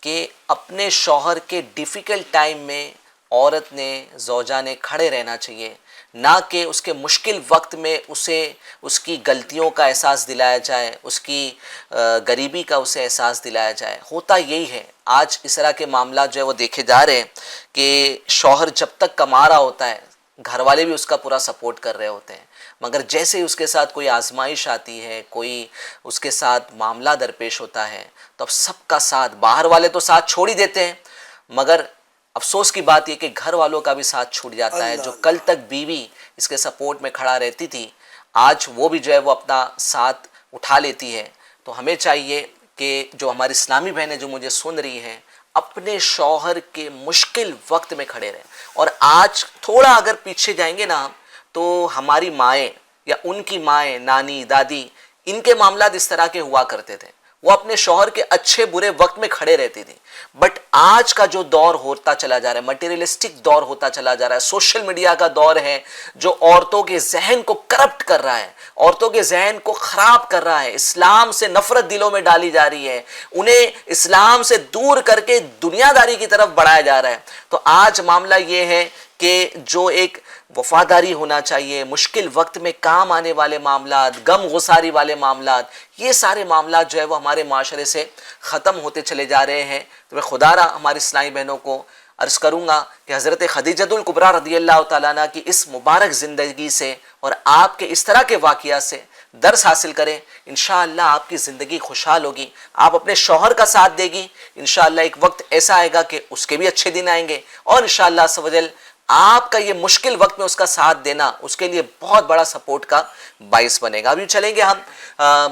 کہ اپنے شوہر کے ڈیفیکلٹ ٹائم میں عورت نے زوجہ نے کھڑے رہنا چاہیے، نہ کہ اس کے مشکل وقت میں اسے اس کی غلطیوں کا احساس دلایا جائے، اس کی غریبی کا اسے احساس دلایا جائے۔ ہوتا یہی ہے، آج اس طرح کے معاملات جو ہے وہ دیکھے جا رہے ہیں کہ شوہر جب تک کما رہا ہوتا ہے گھر والے بھی اس کا پورا سپورٹ کر رہے ہوتے ہیں، مگر جیسے ہی اس کے ساتھ کوئی آزمائش آتی ہے، کوئی اس کے ساتھ معاملہ درپیش ہوتا ہے، تو اب سب کا ساتھ، باہر والے تو ساتھ چھوڑ ہی دیتے ہیں، مگر افسوس کی بات یہ کہ گھر والوں کا بھی ساتھ چھوٹ جاتا ہے۔ جو کل تک بیوی اس کے سپورٹ میں کھڑا رہتی تھی، آج وہ بھی جو ہے وہ اپنا ساتھ اٹھا لیتی ہے۔ تو ہمیں چاہیے کہ جو ہماری اسلامی بہنیں جو مجھے سن رہی ہیں، اپنے شوہر کے مشکل وقت میں کھڑے رہیں۔ اور آج تھوڑا اگر پیچھے جائیں گے نا تو ہماری مائیں یا ان کی مائیں، نانی، دادی، ان کے معاملات اس طرح کے ہوا کرتے تھے، وہ اپنے شوہر کے اچھے برے وقت میں کھڑے رہتی تھی۔ بٹ آج کا جو دور ہوتا چلا جا رہا ہے، مٹیریلسٹک دور ہوتا چلا جا رہا ہے، سوشل میڈیا کا دور ہے جو عورتوں کے ذہن کو کرپٹ کر رہا ہے، عورتوں کے ذہن کو خراب کر رہا ہے، اسلام سے نفرت دلوں میں ڈالی جا رہی ہے، انہیں اسلام سے دور کر کے دنیا داری کی طرف بڑھایا جا رہا ہے۔ تو آج معاملہ یہ ہے کہ جو ایک وفاداری ہونا چاہیے، مشکل وقت میں کام آنے والے معاملات، غم گساری والے معاملات، یہ سارے معاملات جو ہے وہ ہمارے معاشرے سے ختم ہوتے چلے جا رہے ہیں۔ تو میں خدا را ہماری اسلامی بہنوں کو عرض کروں گا کہ حضرت خدیجۃ الکبریٰ رضی اللہ تعالیٰ عنہ کی اس مبارک زندگی سے اور آپ کے اس طرح کے واقعات سے درس حاصل کریں، انشاءاللہ آپ کی زندگی خوشحال ہوگی، آپ اپنے شوہر کا ساتھ دے گی، انشاءاللہ ایک وقت ایسا آئے گا کہ اس کے بھی اچھے دن آئیں گے، اور انشاءاللہ عز و جل آپ کا یہ مشکل وقت میں اس کا ساتھ دینا اس کے لیے بہت بڑا سپورٹ کا باعث بنے گا۔ ابھی چلیں گے ہم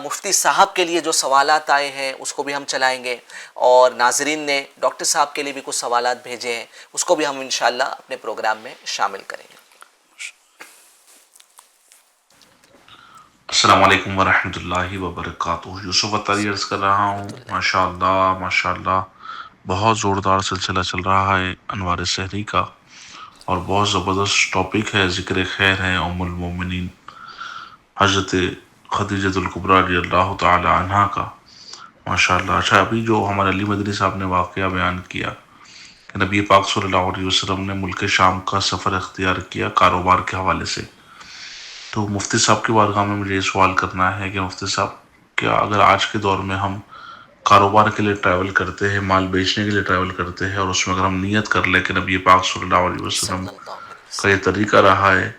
مفتی صاحب کے لیے جو سوالات آئے ہیں اس کو بھی ہم چلائیں گے، اور ناظرین نے ڈاکٹر صاحب کے لیے بھی کچھ سوالات بھیجے ہیں، اس کو بھی ہم انشاءاللہ اپنے پروگرام میں شامل کریں گے۔ السلام علیکم ورحمۃ اللہ وبرکاتہ۔ یوسف اتاری عرض کر رہا ہوں۔ ماشاءاللہ ماشاءاللہ بہت زوردار سلسلہ چل رہا ہے انوار سحری کا، اور بہت زبردست ٹاپک ہے، ذکر خیر ہے ام المومنین حضرت خدیجۃ الکبریٰ رضی اللہ تعالی عنہا کا، ماشاءاللہ۔ اچھا، ابھی جو ہمارے علی مدنی صاحب نے واقعہ بیان کیا کہ نبی پاک صلی اللہ علیہ وسلم نے ملک شام کا سفر اختیار کیا کاروبار کے حوالے سے، تو مفتی صاحب کی بارگاہ میں مجھے یہ سوال کرنا ہے کہ مفتی صاحب، کیا اگر آج کے دور میں ہم کاروبار کے لیے ٹریول کرتے ہیں، مال بیچنے کے لیے ٹریول کرتے ہیں، اور اس میں اگر ہم نیت کر لیں کہ نبی پاک صلی اللہ علیہ وسلم کا یہ طریقہ رہا ہے،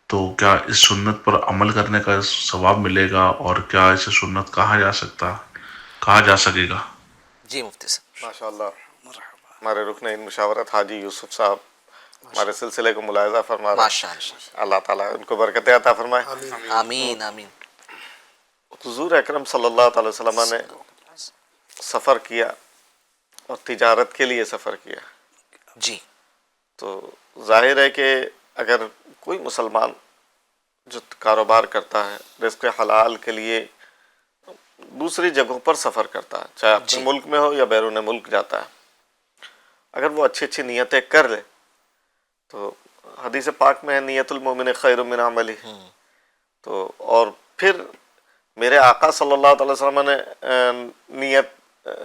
تو کیا اس سنت پر عمل کرنے کا ثواب ملے گا، اور کیا اسے سنت کہا جا سکے گا؟ جی مفتی صاحب۔ ماشاءاللہ ہمارے رکن مشاورت حاجی یوسف صاحب ہمارے سلسلے کو ملاحظہ فرما رہے ہیں، ماشاءاللہ، اللہ تعالیٰ ان کو برکتیں عطا فرمائے۔ آمین آمین۔ حضور اکرم صلی اللہ تعالی وسلم نے سفر کیا اور تجارت کے لیے سفر کیا، جی تو ظاہر ہے کہ اگر کوئی مسلمان جو کاروبار کرتا ہے، رزق حلال کے لیے دوسری جگہوں پر سفر کرتا ہے، چاہے اپنے ملک میں ہو یا بیرون ملک جاتا ہے، اگر وہ اچھی اچھی نیتیں کر لے تو حدیث پاک میں ہے نیت المومن خیر من عملی، تو اور پھر میرے آقا صلی اللہ علیہ وسلم نے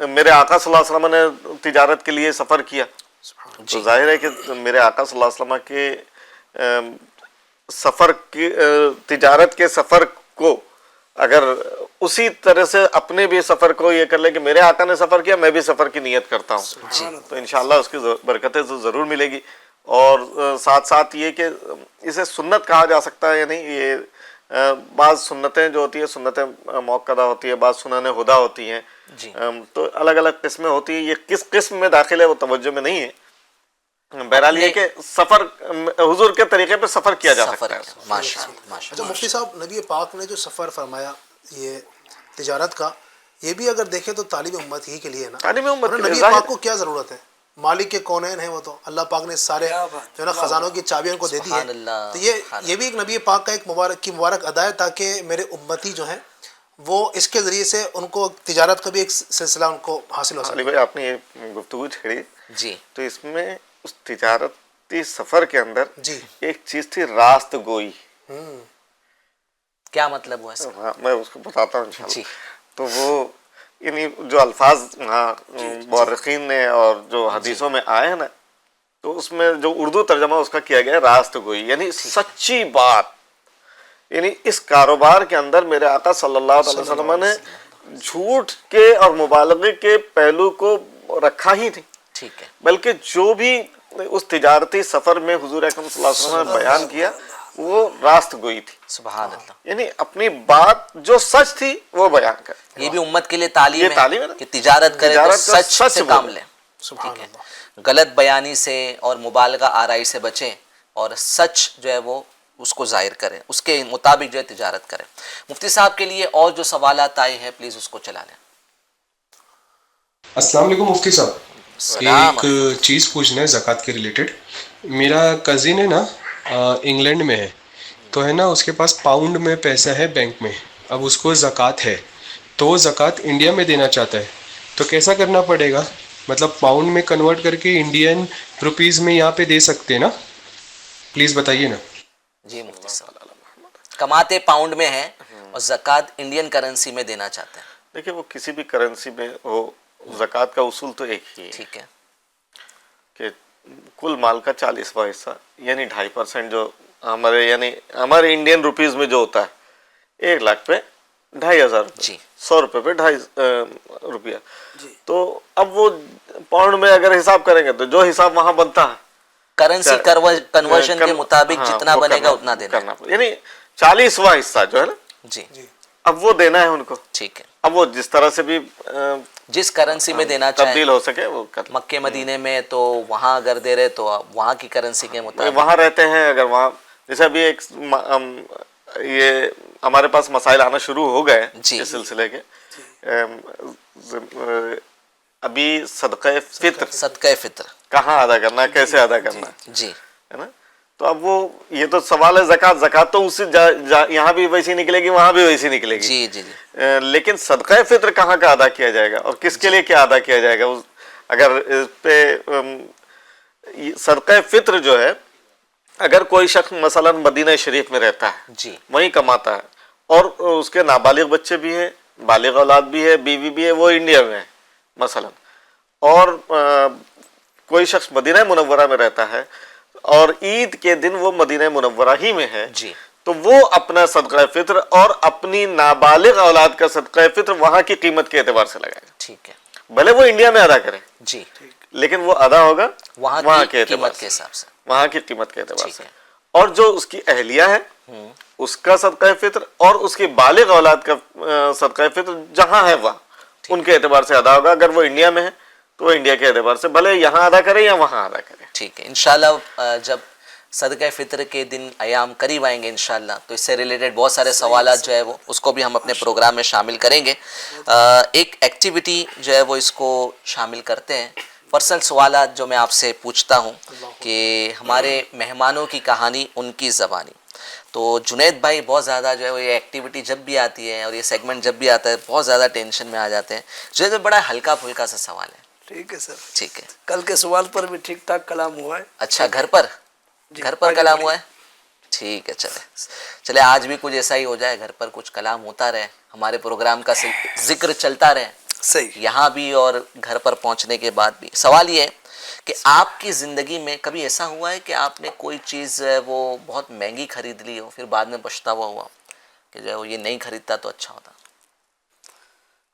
میرے آقا صلی اللہ علیہ وسلم نے تجارت کے لیے سفر کیا، تو ظاہر ہے کہ میرے آقا صلی اللہ علیہ وسلم کے سفر کی تجارت کے سفر کو اگر اسی طرح سے اپنے بھی سفر کو یہ کر لیں کہ میرے آقا نے سفر کیا، میں بھی سفر کی نیت کرتا ہوں، تو انشاءاللہ اس کی برکتیں تو ضرور ملے گی۔ اور ساتھ ساتھ یہ کہ اسے سنت کہا جا سکتا ہے یا نہیں، یہ بعض سنتیں جو ہوتی ہیں سنتیں موقدہ ہوتی ہے، بعض سنن ہدیٰ ہوتی ہیں، تو الگ الگ قسمیں ہوتی ہیں، یہ کس قسم میں داخل ہے وہ توجہ میں نہیں ہے۔ بہرحال یہ کہ سفر حضور کے طریقے پہ سفر کیا جا سکتا ہے۔ ماشاءاللہ اچھا مفتی صاحب، نبی پاک نے جو سفر فرمایا یہ تجارت کا، یہ بھی اگر دیکھیں تو طالب امت ہی کے لیے ہے نا، تعلیم امت کے لیے نبی پاک کو کیا ضرورت ہے؟ مالک کے کونین ہیں وہ تو، اللہ پاک نے سارے جو ہے نا خزانوں کی چابیاں ان کو دے دی ہے، تو یہ بھی ایک نبی پاک کا ایک مبارک ادا ہے، تاکہ میرے امتی جو ہیں وہ اس کے ذریعے سے ان کو تجارت کا بھی ایک سلسلہ ان کو حاصل ہو سکے۔ علی بھائی آپ نے یہ گفتگو چھیڑی، جی، تو اس میں اس تجارتی سفر کے اندر جی ایک چیز تھی راست گوئی، کیا مطلب ہوا اس کا؟ میں اس کو بتاتا ہوں انشاءاللہ۔ جی تو وہ یعنی جو الفاظ وہاں مورخین نے اور جو حدیثوں میں آئے ہیں نا، تو اس میں جو اردو ترجمہ اس کا کیا گیا ہے راست گوئی، یعنی سچی بات. یعنی اس کاروبار کے اندر میرے آقا صلی اللہ علیہ وسلم نے جھوٹ کے اور مبالغے کے پہلو کو رکھا ہی نہیں، ٹھیک ہے، بلکہ جو بھی اس تجارتی سفر میں حضور اکرم صلی اللہ علیہ وسلم نے بیان کیا وہ راست گوئی تھی. سبحان اللہ. یعنی اپنی بات جو سچ تھی وہ بیان کر. یہ بھی امت کے لیے تعلیم یہ تعلیم ہے نا، کہ تجارت کرے تو تجارت کا سچ سچ سے بولے. کام لیں. سبحان ٹھیک ہے، اللہ. غلط بیانی سے اور مبالغہ آرائی سے بچیں اور سچ جو ہے وہ اس کو ظاہر کریں، اس کے مطابق جو ہے تجارت کریں. مفتی صاحب کے لیے اور جو سوالات آئے ہیں پلیز اس کو چلا لیں. السلام علیکم مفتی صاحب. السلام ایک چیز پوچھنا ہے زکوٰۃ کے ریلیٹڈ. میرا کزن ہے نا انگلینڈ میں ہے، تو ہے نا اس کے پاس پاؤنڈ میں پیسہ ہے بینک میں. اب اس کو زکوٰۃ ہے تو زکوٰۃ انڈیا میں دینا چاہتا ہے، تو کیسا کرنا پڑے گا؟ مطلب پاؤنڈ میں کنورٹ کر کے انڈین روپیز میں یہاں پہ دے سکتے ہیں نا؟ پلیز بتائیے نا. جی مفتی صاحب کماتے پاؤنڈ میں ہیں اور زکوٰۃ انڈین کرنسی میں دینا چاہتے ہیں. دیکھیں وہ کسی بھی کرنسی میں ہو، زکوٰۃ کا اصول تو ایک ہی ہے ٹھیک ہے، کہ کل مال کا 40واں حصہ یعنی 2.5% جو ہمارے یعنی ہمارے انڈین روپیز میں جو ہوتا ہے 1 لاکھ پہ 2,500 روپے، جی 100 روپے پہ 2.5 روپیہ. تو اب وہ پاؤنڈ میں اگر حساب کریں گے تو جو حساب وہاں بنتا ہے کرنسی کنورژن کے مطابق جتنا وہ بنے گا اتنا دینا. کرنا پڑے. یعنی 40واں حصہ جو ہے نا جی اب وہ دینا ہے ان کو. ٹھیک ہے، اب وہ جس طرح سے بھی جس کرنسی میں دینا چاہیں. تبدیل ہو سکے وہ کر. مکے مدینے میں تو وہاں اگر دے رہے تو وہاں کی کرنسی کے مطابق. وہاں رہتے ہیں اگر وہاں جیسے ابھی ایک یہ ہمارے پاس مسائل آنا شروع ہو گئے جی. اس سلسلے کے. ابھی صدقہ فطر کہاں ادا کرنا ہے، کیسے ادا کرنا ہے، جی ہے نا؟ تو اب وہ یہ تو سوال ہے زکوٰۃ تو اسی یہاں بھی ویسی نکلے گی وہاں بھی ویسی نکلے گی. جی جی جی لیکن صدقہ فطر کہاں کا ادا کیا جائے گا اور کس کے لیے کیا ادا کیا جائے گا؟ اگر اس پہ صدقہ فطر جو ہے، اگر کوئی شخص مثلا مدینہ شریف میں رہتا ہے، جی وہیں کماتا ہے اور اس کے نابالغ بچے بھی ہیں، بالغ اولاد بھی ہے، بیوی بھی ہے، وہ انڈیا میں ہے مثلا، اور کوئی شخص مدینہ منورہ میں رہتا ہے اور عید کے دن وہ مدینہ منورہ ہی میں ہے، جی تو وہ اپنا صدقہ فطر اور اپنی نابالغ اولاد کا صدقہ فطر وہاں کی قیمت کے اعتبار سے لگائے گا. ٹھیک ہے، بھلے وہ انڈیا میں ادا کرے جی لیکن وہ ادا ہوگا وہاں کی اعتبار قیمت سے، کے حساب سے. وہاں کی قیمت کے اعتبار ٹھیک سے. ہے. اور جو اس کی اہلیہ ہے اس کا صدقہ فطر اور اس کی بالغ اولاد کا صدقہ فطر جہاں ہے وہاں ان کے اعتبار سے ادا ہوگا. اگر وہ انڈیا میں ہے تو وہ انڈیا کے اعتبار سے بھلے یہاں ادا کرے یا وہاں ادا کرے. ٹھیک ہے، انشاءاللہ جب صدقہ فطر کے دن ایام قریب آئیں گے انشاءاللہ تو اس سے ریلیٹڈ بہت سارے سوالات جو ہے وہ اس کو بھی ہم اپنے پروگرام میں شامل کریں گے. ایک ایکٹیویٹی جو ہے وہ اس کو شامل کرتے ہیں. پرسنل سوالات جو میں آپ سے پوچھتا ہوں کہ ہمارے مہمانوں کی کہانی ان کی زبانی. تو جنید بھائی بہت زیادہ جو ہے وہ یہ ایکٹیویٹی جب بھی آتی ہے اور یہ سیگمنٹ جب بھی آتا ہے بہت زیادہ ٹینشن میں آ جاتے ہیں. جنید بھائی بڑا ہلکا پھلکا سا سوال ہے. ٹھیک ہے سر. ٹھیک ہے، کل کے سوال پر بھی ٹھیک ٹھاک کلام ہوا ہے. اچھا گھر پر کلام ہوا ہے. ٹھیک ہے، چلے آج بھی کچھ ایسا ہی ہو جائے، گھر پر کچھ کلام ہوتا رہے، ہمارے پروگرام کا ذکر چلتا رہے صحیح. یہاں بھی اور گھر پر پہنچنے کے بعد بھی. سوال یہ ہے کہ آپ کی زندگی میں کبھی ایسا ہوا ہے کہ آپ نے کوئی چیز وہ بہت مہنگی خرید لی ہو پھر بعد میں پچھتاوا ہوا کہ جو ہے وہ یہ نہیں خریدتا تو اچھا ہوتا؟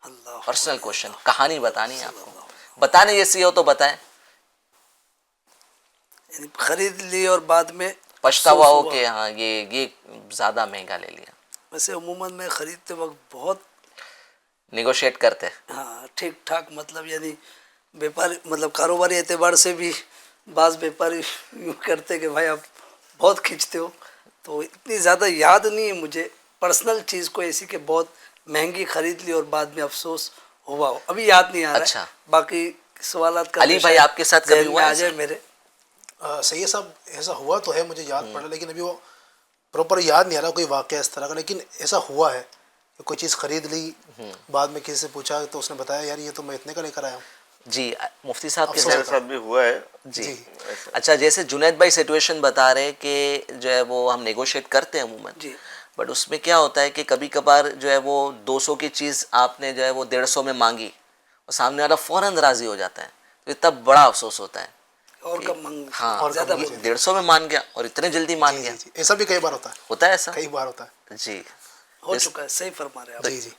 اللہ پرسنل کوشچن، کہانی بتانی ہے آپ کو، بتانے جیسی ہو تو بتائیں. یعنی خرید لی اور بعد میں پچھتاوا ہو افسوس کہ ہاں یہ زیادہ مہنگا لے لیا. ویسے عموماً میں خریدتے وقت بہت نیگوشیٹ کرتے. ہاں ٹھیک ٹھاک، مطلب یعنی بیپاری مطلب کاروباری اعتبار سے بھی بعض بیپاری یوں کرتے کہ بھائی آپ بہت کھینچتے ہو، تو اتنی زیادہ یاد نہیں ہے مجھے پرسنل چیز کو ایسی کہ بہت مہنگی خرید لی اور بعد میں افسوس ہوا ہو، ابھی یاد نہیں آ رہا ہے. اچھا. باقی سوالات کا علی بھائی آپ کے ساتھ کبھی ذہن ہوا میں ہے آ جائے میرے. سید صاحب ایسا ہوا تو ہے، مجھے یاد پڑا لیکن ابھی وہ پراپر یاد نہیں آ رہا کوئی واقعہ اس طرح کا، لیکن ایسا ہوا ہے کہ کوئی چیز خرید لی، بعد میں کسی سے پوچھا تو اس نے بتایا یار یہ تو میں اتنے کا لے کر آیا ہوں. جی مفتی صاحب کے میرے ساتھ بھی ہوا ہے. جی اچھا، جیسے جنید بھائی سچویشن بتا رہے کہ جو ہے وہ ہم نیگوشیٹ کرتے ہیں عموماً، جی بٹ اس میں کیا ہوتا ہے کہ کبھی کبھار جو ہے وہ 200 کی چیز آپ نے جو ہے وہ 150 میں مانگی اور سامنے والا فوراً راضی ہو جاتا ہے، تو یہ تب بڑا افسوس ہوتا ہے. اور کم مانگ ہاں، اور زیادہ کم 150 میں مان گیا اور اتنے جلدی مان گیا. جی ایسا بھی کئی بار ہوتا ہے، ہوتا ہے ایسا؟ کئی بار ہوتا ہے. جی. ہو چکا ہے. صحیح فرما رہے ہیں آپ. جی جی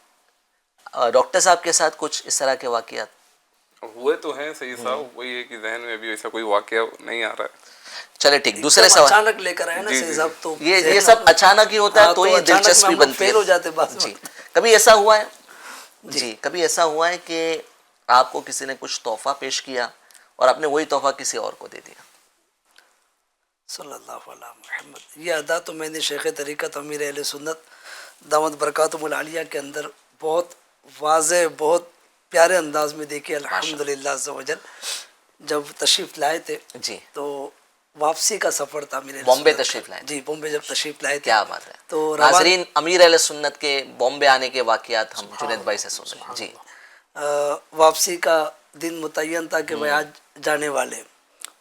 ڈاکٹر صاحب کے ساتھ کچھ اس طرح کے واقعات؟ ہوئے تو ہیں صحیح صاحب، وہی ہے کہ ذہن میں ابھی ایسا کوئی واقعہ نہیں آ رہا ہے. چلے ٹھیک. دوسرے ایک دم سوال. اچانک لے کر آئے نا جی، صحیح جی. صاحب، تو یہ سب اچانک ہی ہوتا ہے تو ہی اچانک میں دلچسپی ہم لوگ بنتی ہے. فیل ہو جاتے بعض جی. وقت. کبھی ایسا ہوا ہے جی کبھی ایسا ہوا ہے کہ آپ کو کسی نے کچھ تحفہ پیش کیا اور آپ نے وہی تحفہ کسی اور کو دے دیا؟ صلی اللہ علیہ محمد. یہ ادا تو میں نے شیخ طریقت امیر اہل سنت دامت برکاتہم العالیہ کے اندر بہت واضح، بہت پیارے انداز میں دیکھی الحمدللہ عز و جل. جب تشریف لائے تھے جی. تو واپسی کا سفر تھا میرے بامبے تشریف لائے تھے؟ جی بامبے جب تشریف لائے تھے. کیا بات ہے. تو ناظرین، امیر اہل سنت کے بامبے آنے کے واقعات ہم جنید بھائی سے سن رہے ہیں. جی. واپسی کا دن متعین تھا کہ بھائی آج جانے والے.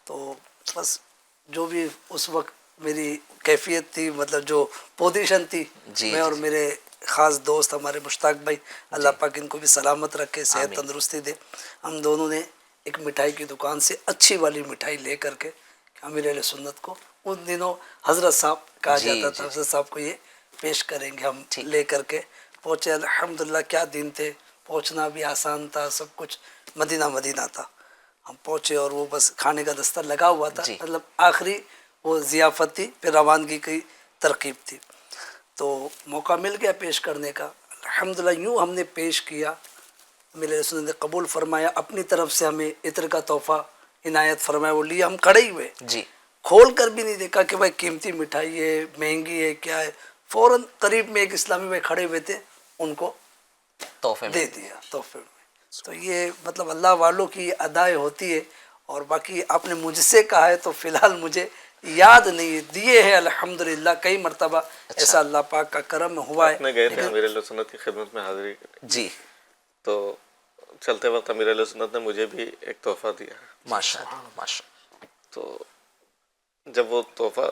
تو بس جو بھی اس وقت میری کیفیت تھی، مطلب جو پوزیشن تھی، جی، میں اور جی. میرے خاص دوست ہمارے مشتاق بھائی، اللہ پاک ان کو بھی سلامت رکھے، صحت آمین. تندرستی دے، ہم دونوں نے ایک مٹھائی کی دکان سے اچھی والی مٹھائی لے کر کے امیر اہل سنت کو، ان دنوں حضرت صاحب کہا جی، جاتا جی، تھا، جی. حضرت صاحب کو یہ پیش کریں گے، ہم ٹھیک. لے کر کے پہنچے. الحمدللہ کیا دن تھے، پہنچنا بھی آسان تھا، سب کچھ مدینہ مدینہ تھا. ہم پہنچے اور وہ بس کھانے کا دستر لگا ہوا تھا، جی. مطلب آخری وہ ضیافت تھی، پھر روانگی کی ترکیب تھی. تو موقع مل گیا پیش کرنے کا. الحمدللہ یوں ہم نے پیش کیا، میرے رسول نے قبول فرمایا، اپنی طرف سے ہمیں عطر کا تحفہ عنایت فرمایا. وہ لیے ہم کھڑے ہی ہوئے، جی. کھول کر بھی نہیں دیکھا کہ بھائی قیمتی مٹھائی ہے، مہنگی ہے، کیا ہے. فوراً قریب میں ایک اسلامی بھائی کھڑے ہوئے تھے، ان کو تحفے میں دے دیا تحفے میں. تو یہ مطلب اللہ والوں کی ادائیں ہوتی ہے. اور باقی آپ نے مجھ سے کہا ہے تو فی الحال مجھے یاد نہیں، دیے ہیں الحمدللہ کئی مرتبہ. ایسا اللہ پاک کا کرم ہوا ہے. اپنے گئے تھے امیر علیہ سنت کی خدمت میں حاضری کے لیے، جی. تو چلتے وقت امیر علیہ سنت نے مجھے بھی ایک تحفہ دیا. ماشاء اللہ ماشاء اللہ. تو جب وہ تحفہ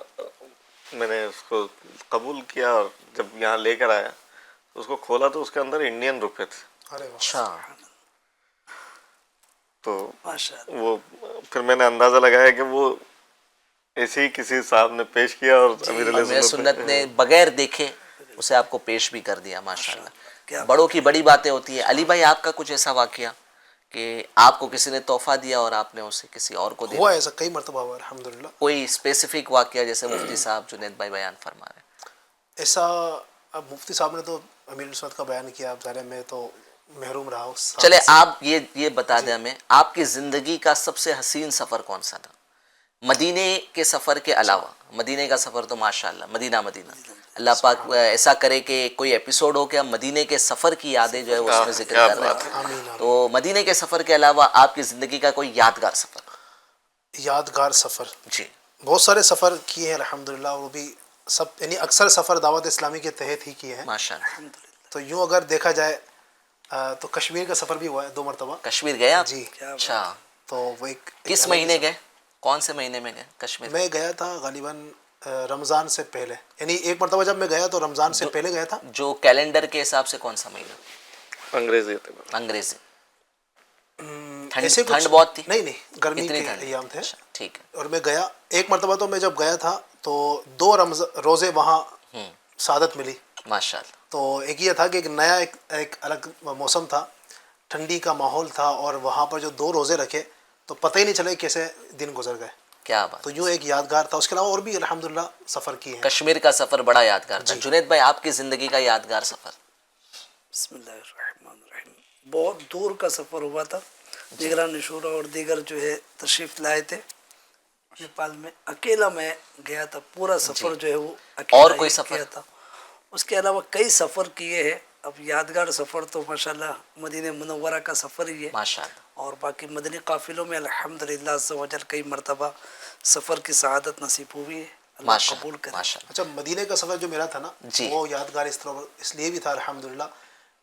میں نے اس کو قبول کیا اور جب یہاں لے کر آیا تو اس کو کھولا تو اس کے اندر انڈین روپے تھے. ارے واہ. اچھا. تو ماشاء اللہ. وہ پھر میں نے اندازہ لگایا کہ وہ ایسے ہی کسی صاحب نے پیش کیا اور امیر امیر علیہ سنت نے بغیر دیکھے اسے آپ کو پیش بھی کر دیا. ماشاء اللہ. بڑوں کی بڑی باتیں ہوتی ہیں. علی بھائی، آپ کا کچھ ایسا واقعہ کہ آپ کو کسی نے تحفہ دیا اور آپ نے اسے کسی اور کو دیا؟ ہوا ایسا کئی مرتبہ ہوا الحمدللہ. کوئی اسپیسیفک واقعہ جیسے مفتی صاحب جنید بھائی بیان فرما رہے ہیں؟ ایسا اب مفتی صاحب نے تو امیر سنت کا بیان کیا، اب ظاہر میں تو محروم رہا اس ساتھ چلے سے. آپ یہ بتا دیں ہمیں، آپ کی زندگی کا سب سے حسین سفر کون سا تھا مدینے کے سفر کے علاوہ؟ مدینے کا سفر تو ماشاءاللہ مدینہ مدینہ، اللہ پاک ایسا کرے کہ کوئی ایپیسوڈ ہو کہ ہم مدینے کے سفر کی یادیں جو ہے اس میں ذکر کر رہے ہیں. تو مدینے کے سفر کے علاوہ آپ کی زندگی کا کوئی یادگار سفر؟ یادگار سفر جی. بہت سارے سفر کیے ہیں الحمدللہ، وہ بھی سب یعنی اکثر سفر دعوت اسلامی کے تحت ہی کیے ہیں. ماشاء اللہ. تو یوں اگر دیکھا جائے تو کشمیر کا سفر بھی ہوا ہے 2 مرتبہ. کشمیر گئے آپ؟ جی. اچھا. تو وہ ایک کس مہینے گئے؟ کون سے مہینے میں گئے کشمیر؟ میں گیا تھا غالباً رمضان سے پہلے، یعنی ایک مرتبہ جب میں گیا تو رمضان سے پہلے گیا تھا. جو کیلنڈر کے حساب سے کون سا مہینہ؟ انگریزی اعتبار. انگریزی. ایسے ٹھنڈ کچھ بہت تھی؟ نہیں گرمی اتنی کے ٹھنڈ؟ ایام تھے. اچھا، ٹھیک ہے. اور میں گیا ایک مرتبہ، تو میں جب گیا تھا تو 2 روزے وہاں سعادت ملی. ماشاء اللہ. تو ایک یہ تھا کہ ایک نیا ایک الگ موسم تھا، ٹھنڈی کا ماحول تھا، اور وہاں پر جو 2 روزے رکھے تو پتہ ہی نہیں چلے کیسے دن گزر گئے. کیا بات. تو یوں ایک یادگار تھا. اس کے علاوہ اور بھی الحمدللہ سفر کیے ہیں. کشمیر کا سفر بڑا یادگار تھا. جنید بھائی، آپ کی زندگی کا یادگار سفر؟ بسم اللہ الرحمن الرحیم. بہت دور کا سفر ہوا تھا. نگران شورا اور دیگر جو ہے تشریف لائے تھے نیپال میں. اکیلا میں گیا تھا، پورا سفر جو ہے وہ اکیلا اور کوئی ہی سفر؟ کیا تھا. اس کے علاوہ کئی سفر کیے ہیں. اب یادگار سفر تو ماشاءاللہ مدینہ منورہ کا سفر ہی ہے. ماشاء اللہ. اور باقی مدنی قافلوں میں الحمدللہ عز و جل کئی مرتبہ سفر کی سعادت نصیب ہوئی ہے. اللہ قبول کرے. ماشاء اللہ. اچھا، مدینے کا سفر جو میرا تھا نا، جی. وہ یادگار اس لیے بھی تھا الحمدللہ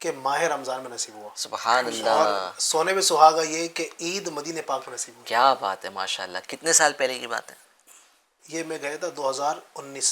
کہ ماہ رمضان میں نصیب ہوا. سبحان اور اللہ. سونے میں سہاگا یہ کہ عید مدینے پاک میں نصیب ہوا. کیا بات ہے. ماشاء اللہ. کتنے سال پہلے کی بات ہے؟ یہ میں گیا تھا 2019.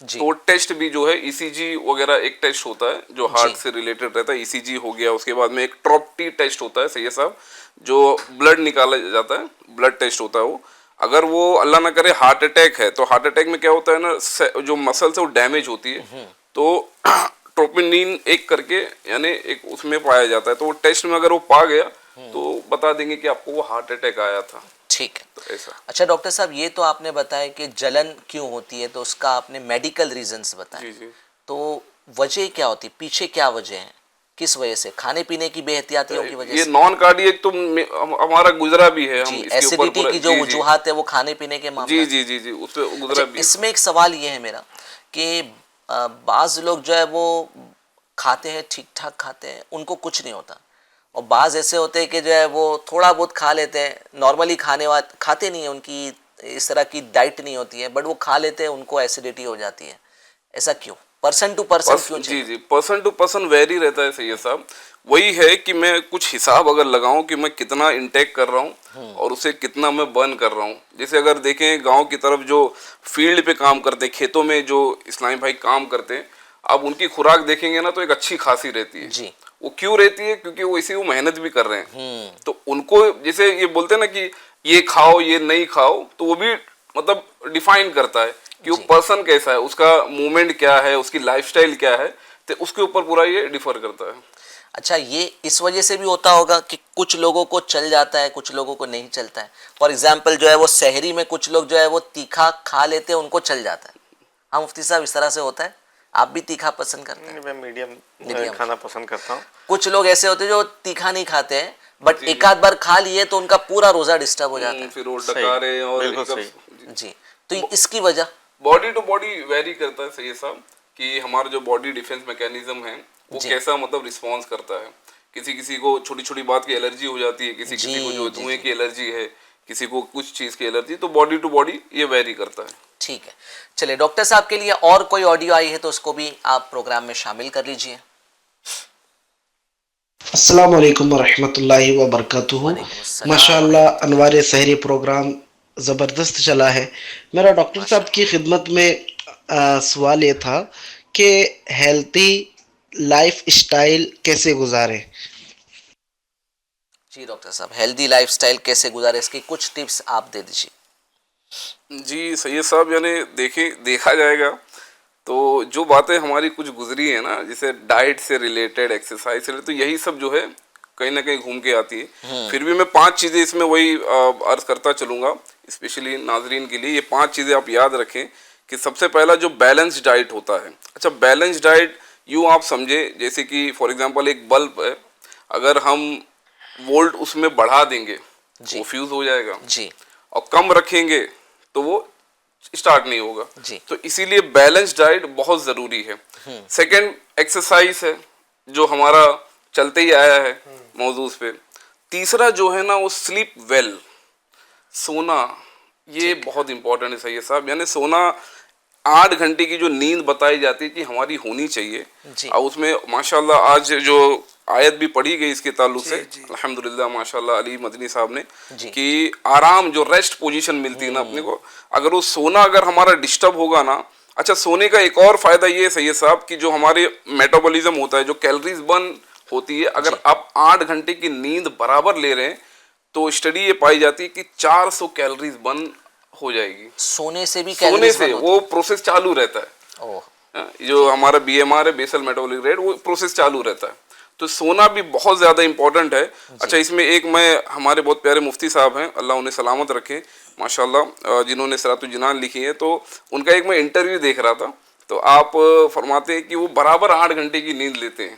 تو ٹیسٹ بھی جو ہے ECG وغیرہ ایک ٹیسٹ ہوتا ہے جو ہارٹ سے ریلیٹڈ رہتا ہے. ECG ہو گیا, اس کے بعد میں ایک ٹروپٹی ٹیسٹ ہوتا ہے سید صاحب, جو بلڈ نکالا جاتا ہے, بلڈ ٹیسٹ ہوتا ہے وہ. اگر وہ اللہ نہ کرے ہارٹ اٹیک ہے تو ہارٹ اٹیک میں کیا ہوتا ہے نا, جو مسلس ہے وہ ڈیمیج ہوتی ہے, تو ٹروپونین ایک کر کے یعنی ایک اس میں پایا جاتا ہے, تو وہ ٹیسٹ میں اگر وہ پا گیا تو بتا دیں گے کہ آپ کو وہ ہارٹ اٹیک آیا تھا. ٹھیک ہے. تو ایسا. اچھا ڈاکٹر صاحب, یہ تو آپ نے بتایا کہ جلن کیوں ہوتی ہے, تو اس کا آپ نے میڈیکل ریزنز بتائے, تو وجہ کیا ہوتی, پیچھے کیا وجہ ہے, کس وجہ سے, کھانے پینے کی بے احتیاطیوں کی وجہ سے؟ یہ نان کارڈیک تو ہمارا گزرا بھی ہے, ہم ایسیڈیٹی کی جو وجوہات ہے وہ کھانے پینے کے معاملات. جی اس پہ گزرا بھی. اس میں ایک سوال یہ ہے میرا کہ بعض لوگ جو ہے وہ کھاتے ہیں, ٹھیک ٹھاک کھاتے ہیں, ان کو کچھ نہیں ہوتا, اور بعض ایسے ہوتے ہیں کہ جو ہے وہ تھوڑا بہت کھا لیتے ہیں, نارملی کھاتے نہیں ہیں, ان کی اس طرح کی ڈائٹ نہیں ہوتی ہے, بٹ وہ کھا لیتے ہیں, ان کو ایسیڈیٹی ہو جاتی ہے. ایسا کیوں, پرسن ٹو پرسن کیوں؟ جی پرسن ٹو پرسن ویری رہتا ہے سید صاحب. وہی ہے کہ میں کچھ حساب اگر لگاؤں کہ میں کتنا انٹیک کر رہا ہوں اور اسے کتنا میں برن کر رہا ہوں. جیسے اگر دیکھیں گاؤں کی طرف جو فیلڈ پہ کام کرتے ہیں, کھیتوں میں جو اسلامی بھائی کام کرتے ہیں, آپ ان کی خوراک دیکھیں گے نا تو ایک اچھی خاصی رہتی ہے. جی. وہ کیوں رہتی ہے, کیونکہ وہ اسی وہ محنت بھی کر رہے ہیں, تو ان کو جیسے یہ بولتے ہیں نا کہ یہ کھاؤ یہ نہیں کھاؤ, تو وہ بھی مطلب ڈیفائن کرتا ہے کہ وہ پرسن کیسا ہے, اس کا موومنٹ کیا ہے, اس کی لائف سٹائل کیا ہے, تو اس کے اوپر پورا یہ ڈیفر کرتا ہے. اچھا, یہ اس وجہ سے بھی ہوتا ہوگا کہ کچھ لوگوں کو چل جاتا ہے, کچھ لوگوں کو نہیں چلتا ہے. فار ایگزامپل جو ہے وہ سحری میں کچھ لوگ جو ہے وہ تیکھا کھا لیتے ہیں, ان کو چل جاتا ہے. ہاں مفتی صاحب, اس طرح سے ہوتا ہے؟ آپ بھی تیکھا پسند کرتے ہیں؟ میں میڈیم کھانا پسند کرتا ہوں. کچھ لوگ ایسے ہوتے ہیں جو تیکھا نہیں کھاتے ہیں, بٹ ایک آدھ بار کھا لیے تو ان کا پورا روزہ ڈسٹرب ہو جاتا ہے. پھر وہ ڈکارے اور جی, تو اس کی وجہ باڈی ٹو باڈی ویری کرتا ہے سید صاحب, کہ ہمارا جو باڈی ڈیفینس میکینزم ہے وہ کیسا مطلب رسپانس کرتا ہے. کسی کو چھوٹی چھوٹی بات کی الرجی ہو جاتی ہے, کسی کو جو دھوئیں کی الرجی ہے, کسی کو کچھ چیز کی الرجی, تو باڈی ٹو باڈی یہ ویری کرتا ہے. ٹھیک ہے. چلے ڈاکٹر صاحب کے لیے اور کوئی آڈیو آئی ہے تو اس کو بھی آپ پروگرام میں شامل کر لیجئے. السلام علیکم ورحمۃ اللہ وبرکاتہ. ماشاء اللہ انوار سحری پروگرام زبردست چلا ہے. میرا ڈاکٹر صاحب کی خدمت میں سوال یہ تھا کہ ہیلتھی لائف اسٹائل کیسے گزارے؟ جی ڈاکٹر صاحب, ہیلدی لائف سٹائل کیسے گزارے, اس کی کچھ ٹپس آپ دے دیجیے. جی سید صاحب, یعنی دیکھا جائے گا تو جو باتیں ہماری کچھ گزری ہیں نا, جیسے ڈائٹ سے ریلیٹڈ, ایکسرسائز سے ریلیٹڈ, تو یہی سب جو ہے کہیں نہ کہیں گھوم کے آتی ہے. پھر بھی میں 5 چیزیں اس میں وہی عرض کرتا چلوں گا اسپیشلی ناظرین کے لیے. یہ 5 چیزیں آپ یاد رکھیں کہ سب سے پہلا جو بیلنس ڈائٹ ہوتا ہے. اچھا, بیلنس ڈائٹ یوں آپ سمجھے جیسے کہ فار ایگزامپل ایک بلب ہے, اگر ہم وولٹ اس میں بڑھا دیں گے وہ فیوز ہو جائے گا, اور کم رکھیں گے تو وہ اسٹارٹ نہیں ہوگا. تو اسی لیے بیلنس ڈائٹ بہت ضروری ہے. سیکنڈ, ایکسرسائز ہے جو ہمارا چلتے ہی آیا ہے موضوع پہ. تیسرا جو ہے نا وہ سلیپ ویل, سونا, یہ بہت امپورٹنٹ ہے سید صاحب. یعنی سونا 8 گھنٹے کی جو نیند بتائی جاتی ہے کہ ہماری ہونی چاہیے, اور اس میں ماشاءاللہ آج جو آیت بھی پڑھی گئی اس کے تعلق سے الحمدللہ ماشاءاللہ علی مدنی صاحب نے, کہ آرام جو ریسٹ پوزیشن ملتی ہے نا اپنے کو, اگر وہ سونا اگر ہمارا ڈسٹرب ہوگا نا. اچھا, سونے کا ایک اور فائدہ یہ ہے سید صاحب کہ جو ہمارے میٹابولزم ہوتا ہے, جو کیلریز برن ہوتی ہے, اگر آپ 8 گھنٹے کی نیند برابر لے رہے ہیں تو اسٹڈی یہ پائی جاتی ہے کہ 400 کیلریز برن ہو جائے گی. سونے سے بھی سونے سے وہ پروسیس چالو رہتا ہے. جو ہمارا BMR ہے, بیسل میٹابولک ریٹ, وہ پروسیس چالو رہتا ہے. تو سونا بھی بہت زیادہ امپورٹنٹ ہے. اچھا, اس میں ایک میں ہمارے بہت پیارے مفتی صاحب ہیں, اللہ انہیں سلامت رکھے ماشاءاللہ, جنہوں نے صراط الجنان لکھی ہے, تو ان کا ایک میں انٹرویو دیکھ رہا تھا, تو آپ فرماتے ہیں کہ وہ برابر 8 گھنٹے کی نیند لیتے ہیں.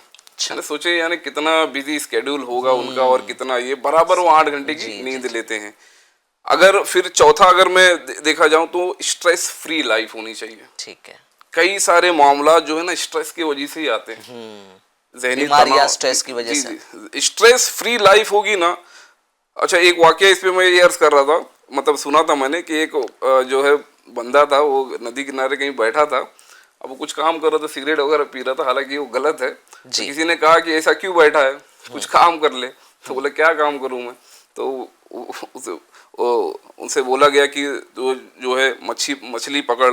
سوچے یعنی کتنا بزی اسکیڈول ہوگا ان کا, اور کتنا یہ برابر وہ 8 گھنٹے کی نیند لیتے ہیں. اگر پھر چوتھا اگر میں دیکھا جاؤں تو اسٹریس فری لائف ہونی چاہیے. ٹھیک ہے. کئی سارے معاملات جو ہے نا اسٹریس کی وجہ سے ہی آتے ہیں, ذہنی تناؤ, اسٹریس کی وجہ سے. اسٹریس فری لائف ہوگی نا. اچھا, ایک واقعہ اس پہ میں یہ عرض کر رہا تھا, مطلب سنا تھا میں نے کہ ایک جو ہے بندہ تھا, وہ ندی کنارے کہیں بیٹھا تھا, اب وہ کچھ کام کر رہا تھا, سگریٹ وغیرہ پی رہا تھا, حالانکہ وہ غلط ہے. کسی نے کہا کہ ایسا کیوں بیٹھا ہے, کچھ کام کر لے. تو بولے کیا کام کروں میں, تو ان سے بولا گیا کہ جو ہے مچھلی پکڑ,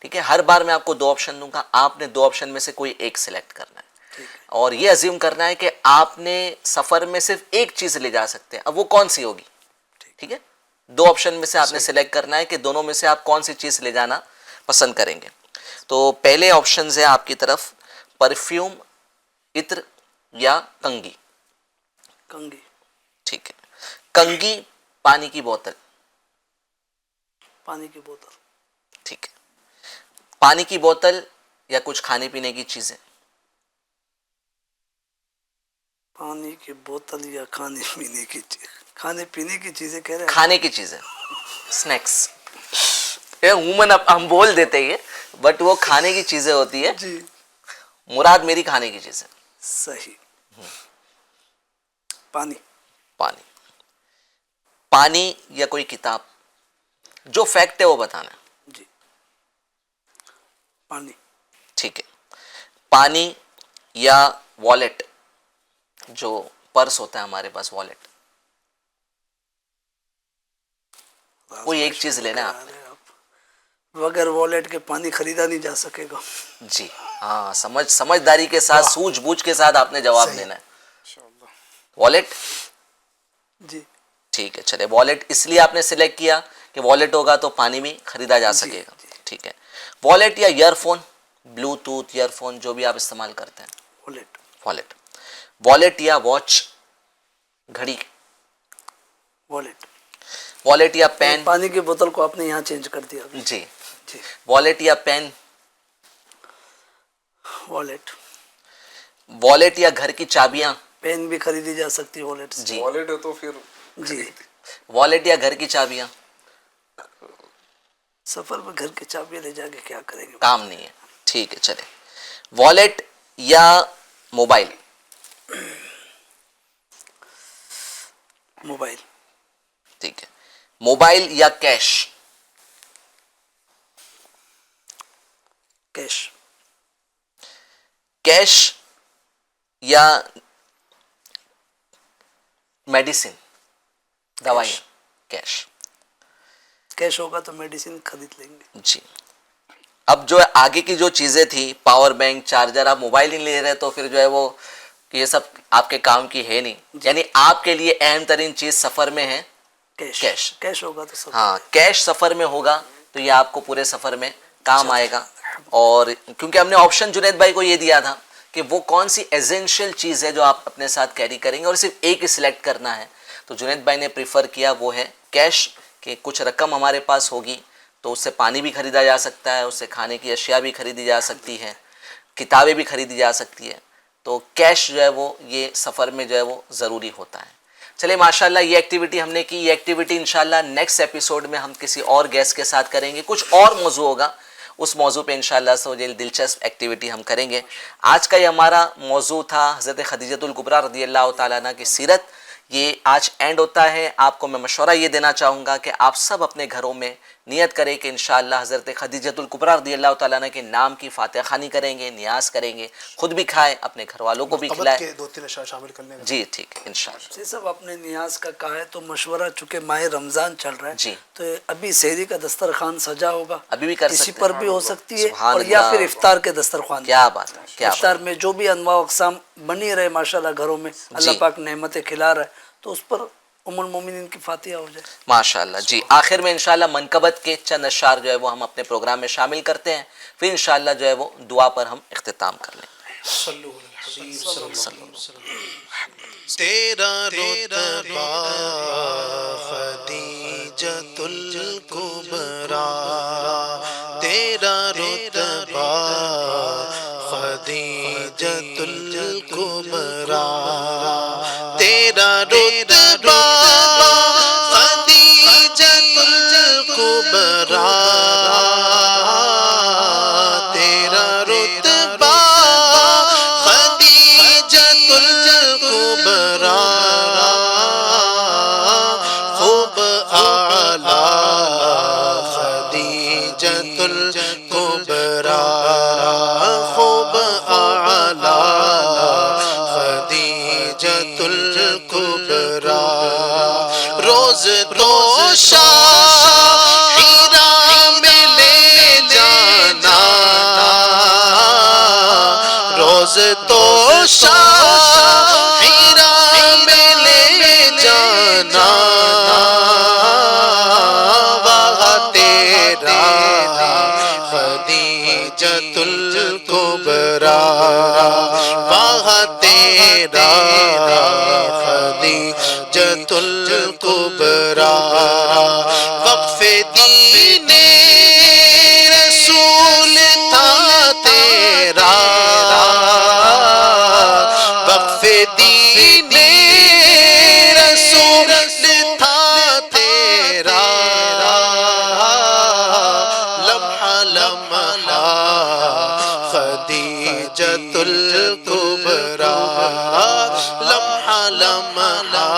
ٹھیک ہے, ہر بار میں آپ کو 2 آپشن دوں گا, آپ نے 2 آپشن میں سے کوئی ایک سلیکٹ کرنا ہے, اور یہ ازیوم کرنا ہے کہ آپ نے سفر میں صرف ایک چیز لے جا سکتے ہیں. اب وہ کون سی ہوگی؟ ٹھیک ہے, 2 آپشن میں سے آپ نے سلیکٹ کرنا ہے کہ دونوں میں سے آپ کون سی چیز لے جانا پسند کریں گے. تو پہلے آپشنز ہے آپ کی طرف پرفیوم, عطر یا کنگھی. کنگھی. ٹھیک ہے, کنگھی, پانی کی بوتل. پانی کی بوتل. ٹھیک ہے, پانی کی بوتل یا کچھ کھانے پینے کی چیزیں. پانی کی بوتل یا کھانے پینے کی چیز. کھانے پینے کی چیزیں کہہ رہے ہیں. کھانے کی چیزیں, اسنیکس. عموماً ہم بول دیتے ہیں بٹ وہ کھانے کی چیزیں ہوتی ہے. جی مراد میری کھانے کی چیزیں. صحیح. پانی. پانی. پانی یا کوئی کتاب. جو فیکٹ ہے وہ بتانا. جی پانی. ٹھیک ہے, پانی یا والیٹ, جو پرس ہوتا ہے ہمارے پاس, والیٹ. کوئی ایک چیز لینا ہے آپ نے. بغیر والیٹ کے پانی خریدا نہیں جا سکے گا. جی ہاں, سمجھداری کے ساتھ, سوجھ بوجھ کے ساتھ آپ نے جواب دینا ہے. والیٹ. جی ٹھیک ہے, چلے والیٹ اس لیے آپ نے سلیکٹ کیا کہ والیٹ ہوگا تو پانی بھی خریدا جا سکے گا. ٹھیک ہے, والیٹ یا earphone, Bluetooth earphone جو بھی آپ استعمال کرتے ہیں. والیٹ. والیٹ. والیٹ یا واچ, گھڑی. والیٹ. والیٹ یا پین. پانی کی بوتل کو آپ نے یہاں چینج کر دیا. جی. جی والیٹ یا پین. والیٹ. والیٹ یا گھر کی چابیاں. پین بھی خریدی جا سکتی ہے والیٹ سے. جی. والیٹ ہے تو پھر جی. والیٹ یا گھر کی چابیاں. سفر میں گھر کی چابیاں لے جا کے کیا کریں گے, کام نہیں ہے. ٹھیک ہے, چلے والیٹ یا موبائل. موبائل. ٹھیک ہے, موبائل یا کیش. کیش. کیش یا میڈیسن, دوائیاں. کیش. کیش ہوگا تو میڈیسن خرید لیں گے. جی. اب جو آگے کی جو چیزیں تھی, پاور بینک, چارجر, آپ موبائل نہیں لے رہے تو پھر جو ہے وہ یہ سب آپ کے کام کی ہے نہیں. یعنی آپ کے لیے اہم ترین چیز سفر میں ہے کیش. کیش ہوگا تو سب. ہاں, کیش سفر میں ہوگا تو یہ آپ کو پورے سفر میں کام آئے گا. اور کیونکہ ہم نے آپشن جنید بھائی کو یہ دیا تھا کہ وہ کون سی ایسینشیل چیز ہے جو آپ اپنے ساتھ کیری کریں گے اور صرف ایک ہی سلیکٹ کرنا ہے, تو جنید بھائی نے پریفر کیا وہ ہے کیش, کہ کچھ رقم ہمارے پاس ہوگی تو اس سے پانی بھی خریدا جا سکتا ہے, اس سے کھانے کی اشیاء بھی خریدی جا سکتی ہے, کتابیں بھی خریدی جا سکتی ہے. تو کیش جو ہے وہ یہ سفر میں جو ہے وہ ضروری ہوتا ہے. چلے ماشاءاللہ یہ ایکٹیویٹی ہم نے کی. یہ ایکٹیویٹی انشاءاللہ نیکسٹ ایپیسوڈ میں ہم کسی اور گیسٹ کے ساتھ کریں گے. کچھ اور موضوع ہوگا, اس موضوع پہ انشاءاللہ دلچسپ ایکٹیویٹی ہم کریں گے. آج کا یہ ہمارا موضوع تھا حضرت خدیجۃ الکبریٰ رضی اللہ تعالیٰ عنہ کی سیرت. یہ آج اینڈ ہوتا ہے. آپ کو میں مشورہ یہ دینا چاہوں گا کہ آپ سب اپنے گھروں میں نیت کریں کہ انشاءاللہ حضرت خدیجۃ الکبریٰ رضی اللہ تعالیٰ عنہ کے نام کی فاتحہ خوانی کریں گے, نیاز کریں گے, خود بھی کھائیں, اپنے گھر والوں کو بھی کھلائیں. 2-3 اشعار شامل کر لیں گے. جی ٹھیک ہے انشاءاللہ. جی سب اپنے نیاز کا کہا ہے تو مشورہ, چونکہ ماہ رمضان چل رہا ہے جی. تو ابھی سحری کا دسترخوان سجا ہوگا, ابھی بھی کر کسی سکتے پر بھی ہو سکتی ہے, سبحان اور یا اللہ. پھر افطار کے دسترخوان. کیا بات ہے, کیا افطار بات. میں جو بھی انواع و اقسام بنی رہے ماشاءاللہ گھروں میں, اللہ پاک نعمتیں کھلا رہا ہے, تو اس پر ام المومنین کی فاتحہ ہو جائے ماشاءاللہ. جی آخر میں انشاءاللہ منقبت کے چند اشعار جو ہے وہ ہم اپنے پروگرام میں شامل کرتے ہیں, پھر انشاءاللہ جو ہے وہ دعا پر ہم اختتام کر لیں گے. تیرا رتبہ خدیجۃ الکبریٰ, تیرا رتبہ خدیجۃ الکبریٰ, تیرا رتبہ خدیجۃ الکبریٰ, تیرا رتبہ خدیجۃ الکبریٰ, خوب اعلیٰ خدیجۃ الکبریٰ, خوب اعلیٰ خدیجۃ الکبریٰ, روز تو شاہ ہیرا میں لے جانا ہیرا میں لے جانا وہاں تیرا خدیجۃ الکبریٰ وہاں تیرا خدیجۃ الکبریٰ وقف دین رسول تھا تیرا وقف دین رسول تھا تیرا لمحہ لمحہ خدیجۃ الکبریٰ لمحہ لمحہ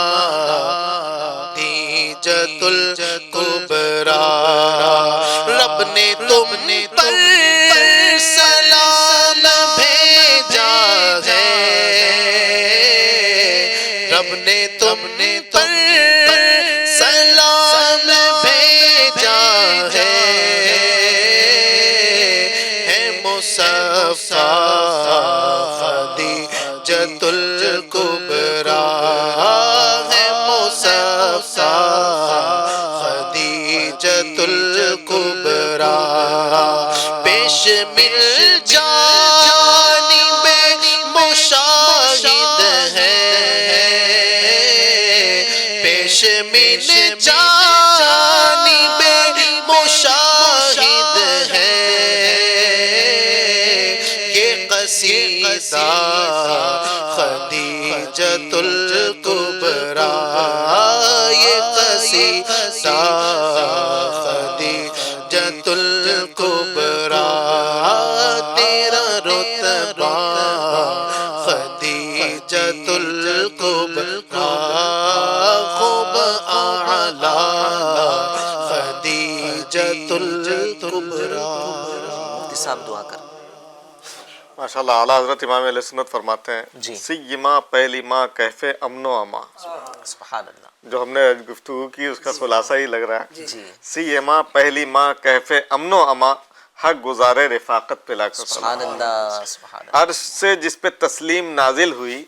خدیجۃ الکبریٰ رب نے تم پر سلام بھیجا ہے رب نے تم پر سلام بھیجا ہے مصطفیٰ خدیجۃ الکبریٰ ہے مصطفیٰ خدیجۃ الکبریٰ پیش مل جانب مشاہد ہے پیش مل جانب مشاہد ہے یہ قصیدہ خدیجۃ الکبریٰ یہ قصیدہ خدیجۃ الکبریٰ تیرا رتبہ خدیجۃ الکبریٰ خوب اعلیٰ خدیجۃ الکبریٰ صاحب دعا کر ماشاءاللہ اعلیٰ حضرت امام علیہ سنت فرماتے ہیں جی سیما پہلی ماں کہف امن و اما سبحان اللہ جو ہم نے آج گفتگو کی اس کا خلاصہ ہی لگ رہا ہے جی سیما پہلی ماں کہف امن و اما حق گزارے رفاقت پہ لاکھوں سبحان اللہ سبحان اللہ عرش سے جس پہ تسلیم نازل ہوئی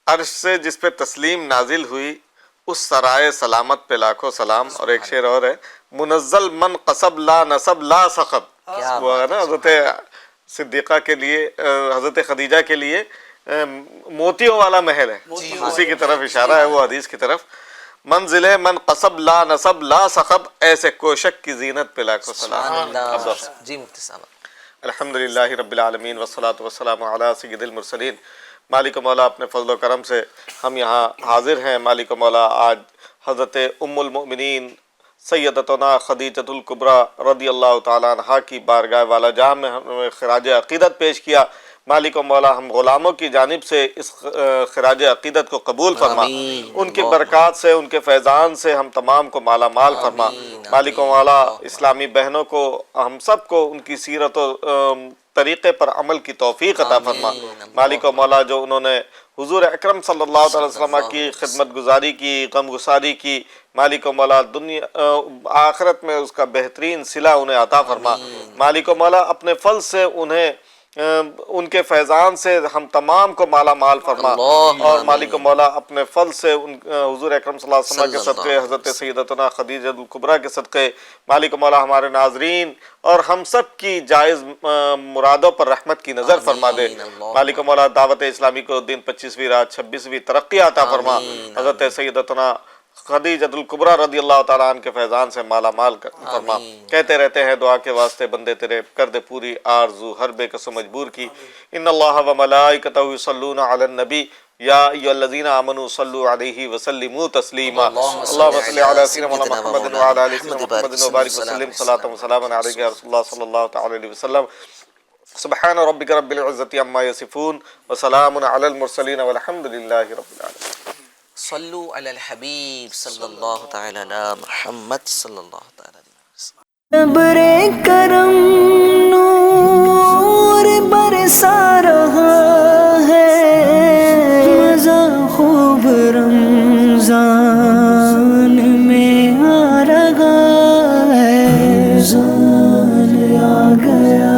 عرش سے جس پہ تسلیم نازل ہوئی اس سرائے سلامت پہ لاکھوں سلام اور ایک شعر اور ہے منزل من قصب لا نصب لا صخب وہ ہے نا حضرت صدیقہ کے لیے حضرت خدیجہ کے لیے موتیوں والا محل ہے اسی کی طرف اشارہ ہے وہ حدیث کی طرف منزل من قصب لا نصب لا صخب ایسے کوشک کی زینت پہ لاکھوں سلام جی مفتی صاحب الحمدللہ رب العالمین والصلاة والسلام علی سید المرسلین مالک و مولا اپنے فضل و کرم سے ہم یہاں حاضر ہیں مالک و مولا آج حضرت ام المؤمنین سیدتنا خدیجۃ الکبریٰ رضی اللہ تعالیٰ عنہا کی بارگاہ والا جہاں میں ہم نے خراج عقیدت پیش کیا مالک و مولا ہم غلاموں کی جانب سے اس خراج عقیدت کو قبول فرما ان کی برکات سے ان کے فیضان سے ہم تمام کو مالا مال فرما مالک و مولا اسلامی بہنوں کو ہم سب کو ان کی سیرت و طریقے پر عمل کی توفیق عطا فرما مالک و مولا جو انہوں نے حضور اکرم صلی اللہ علیہ وسلم کی خدمت گزاری کی غم گساری کی مالک و مولا دنیا آخرت میں اس کا بہترین صلہ انہیں عطا فرما مالک و مولا اپنے فضل سے انہیں ان کے فیضان سے ہم تمام کو مالا مال فرما اور مالک و مولا اپنے فضل سے حضور اکرم صلی اللہ علیہ وسلم کے صدقے حضرت سیدتنا خدیجۃ الکبریٰ کے صدقے مالک و مولا ہمارے ناظرین اور ہم سب کی جائز مرادوں پر رحمت کی نظر فرما دے مالک و مولا دعوت اسلامی کو دن 25ویں رات 26ویں ترقی عطا فرما حضرت سیدتنا خدیجۃ الکبریٰ رضی اللہ تعالیٰ عنہ کے فیضان سے مالا مال فرما کہتے رہتے ہیں دعا کے واسطے بندے تیرے کر دے پوری آرزو ہر بے کس مجبور کی ان اللہ و ملائکتہ یصلون علی النبی یا ایھا الذین آمنوا صلوا علیہ وسلموا تسلیما اللہم صلی علی سیدنا محمد وعلی آل سیدنا محمد وبارک وسلم صلاۃ و سلاما علیک یا رسول اللہ صلی اللہ تعالی علیہ وسلم سبحان ربک رب العزة عما یصفون وسلام علی المرسلین والحمد للہ رب العالمین صلو علی الحبیب صلی اللہ تعالی علی محمد صلی اللہ تعالی علیہ وسلم ابر کرم نور برسا رہا ہے مزہ خوب رمضان میں آ رہا ہے رمضان آ گیا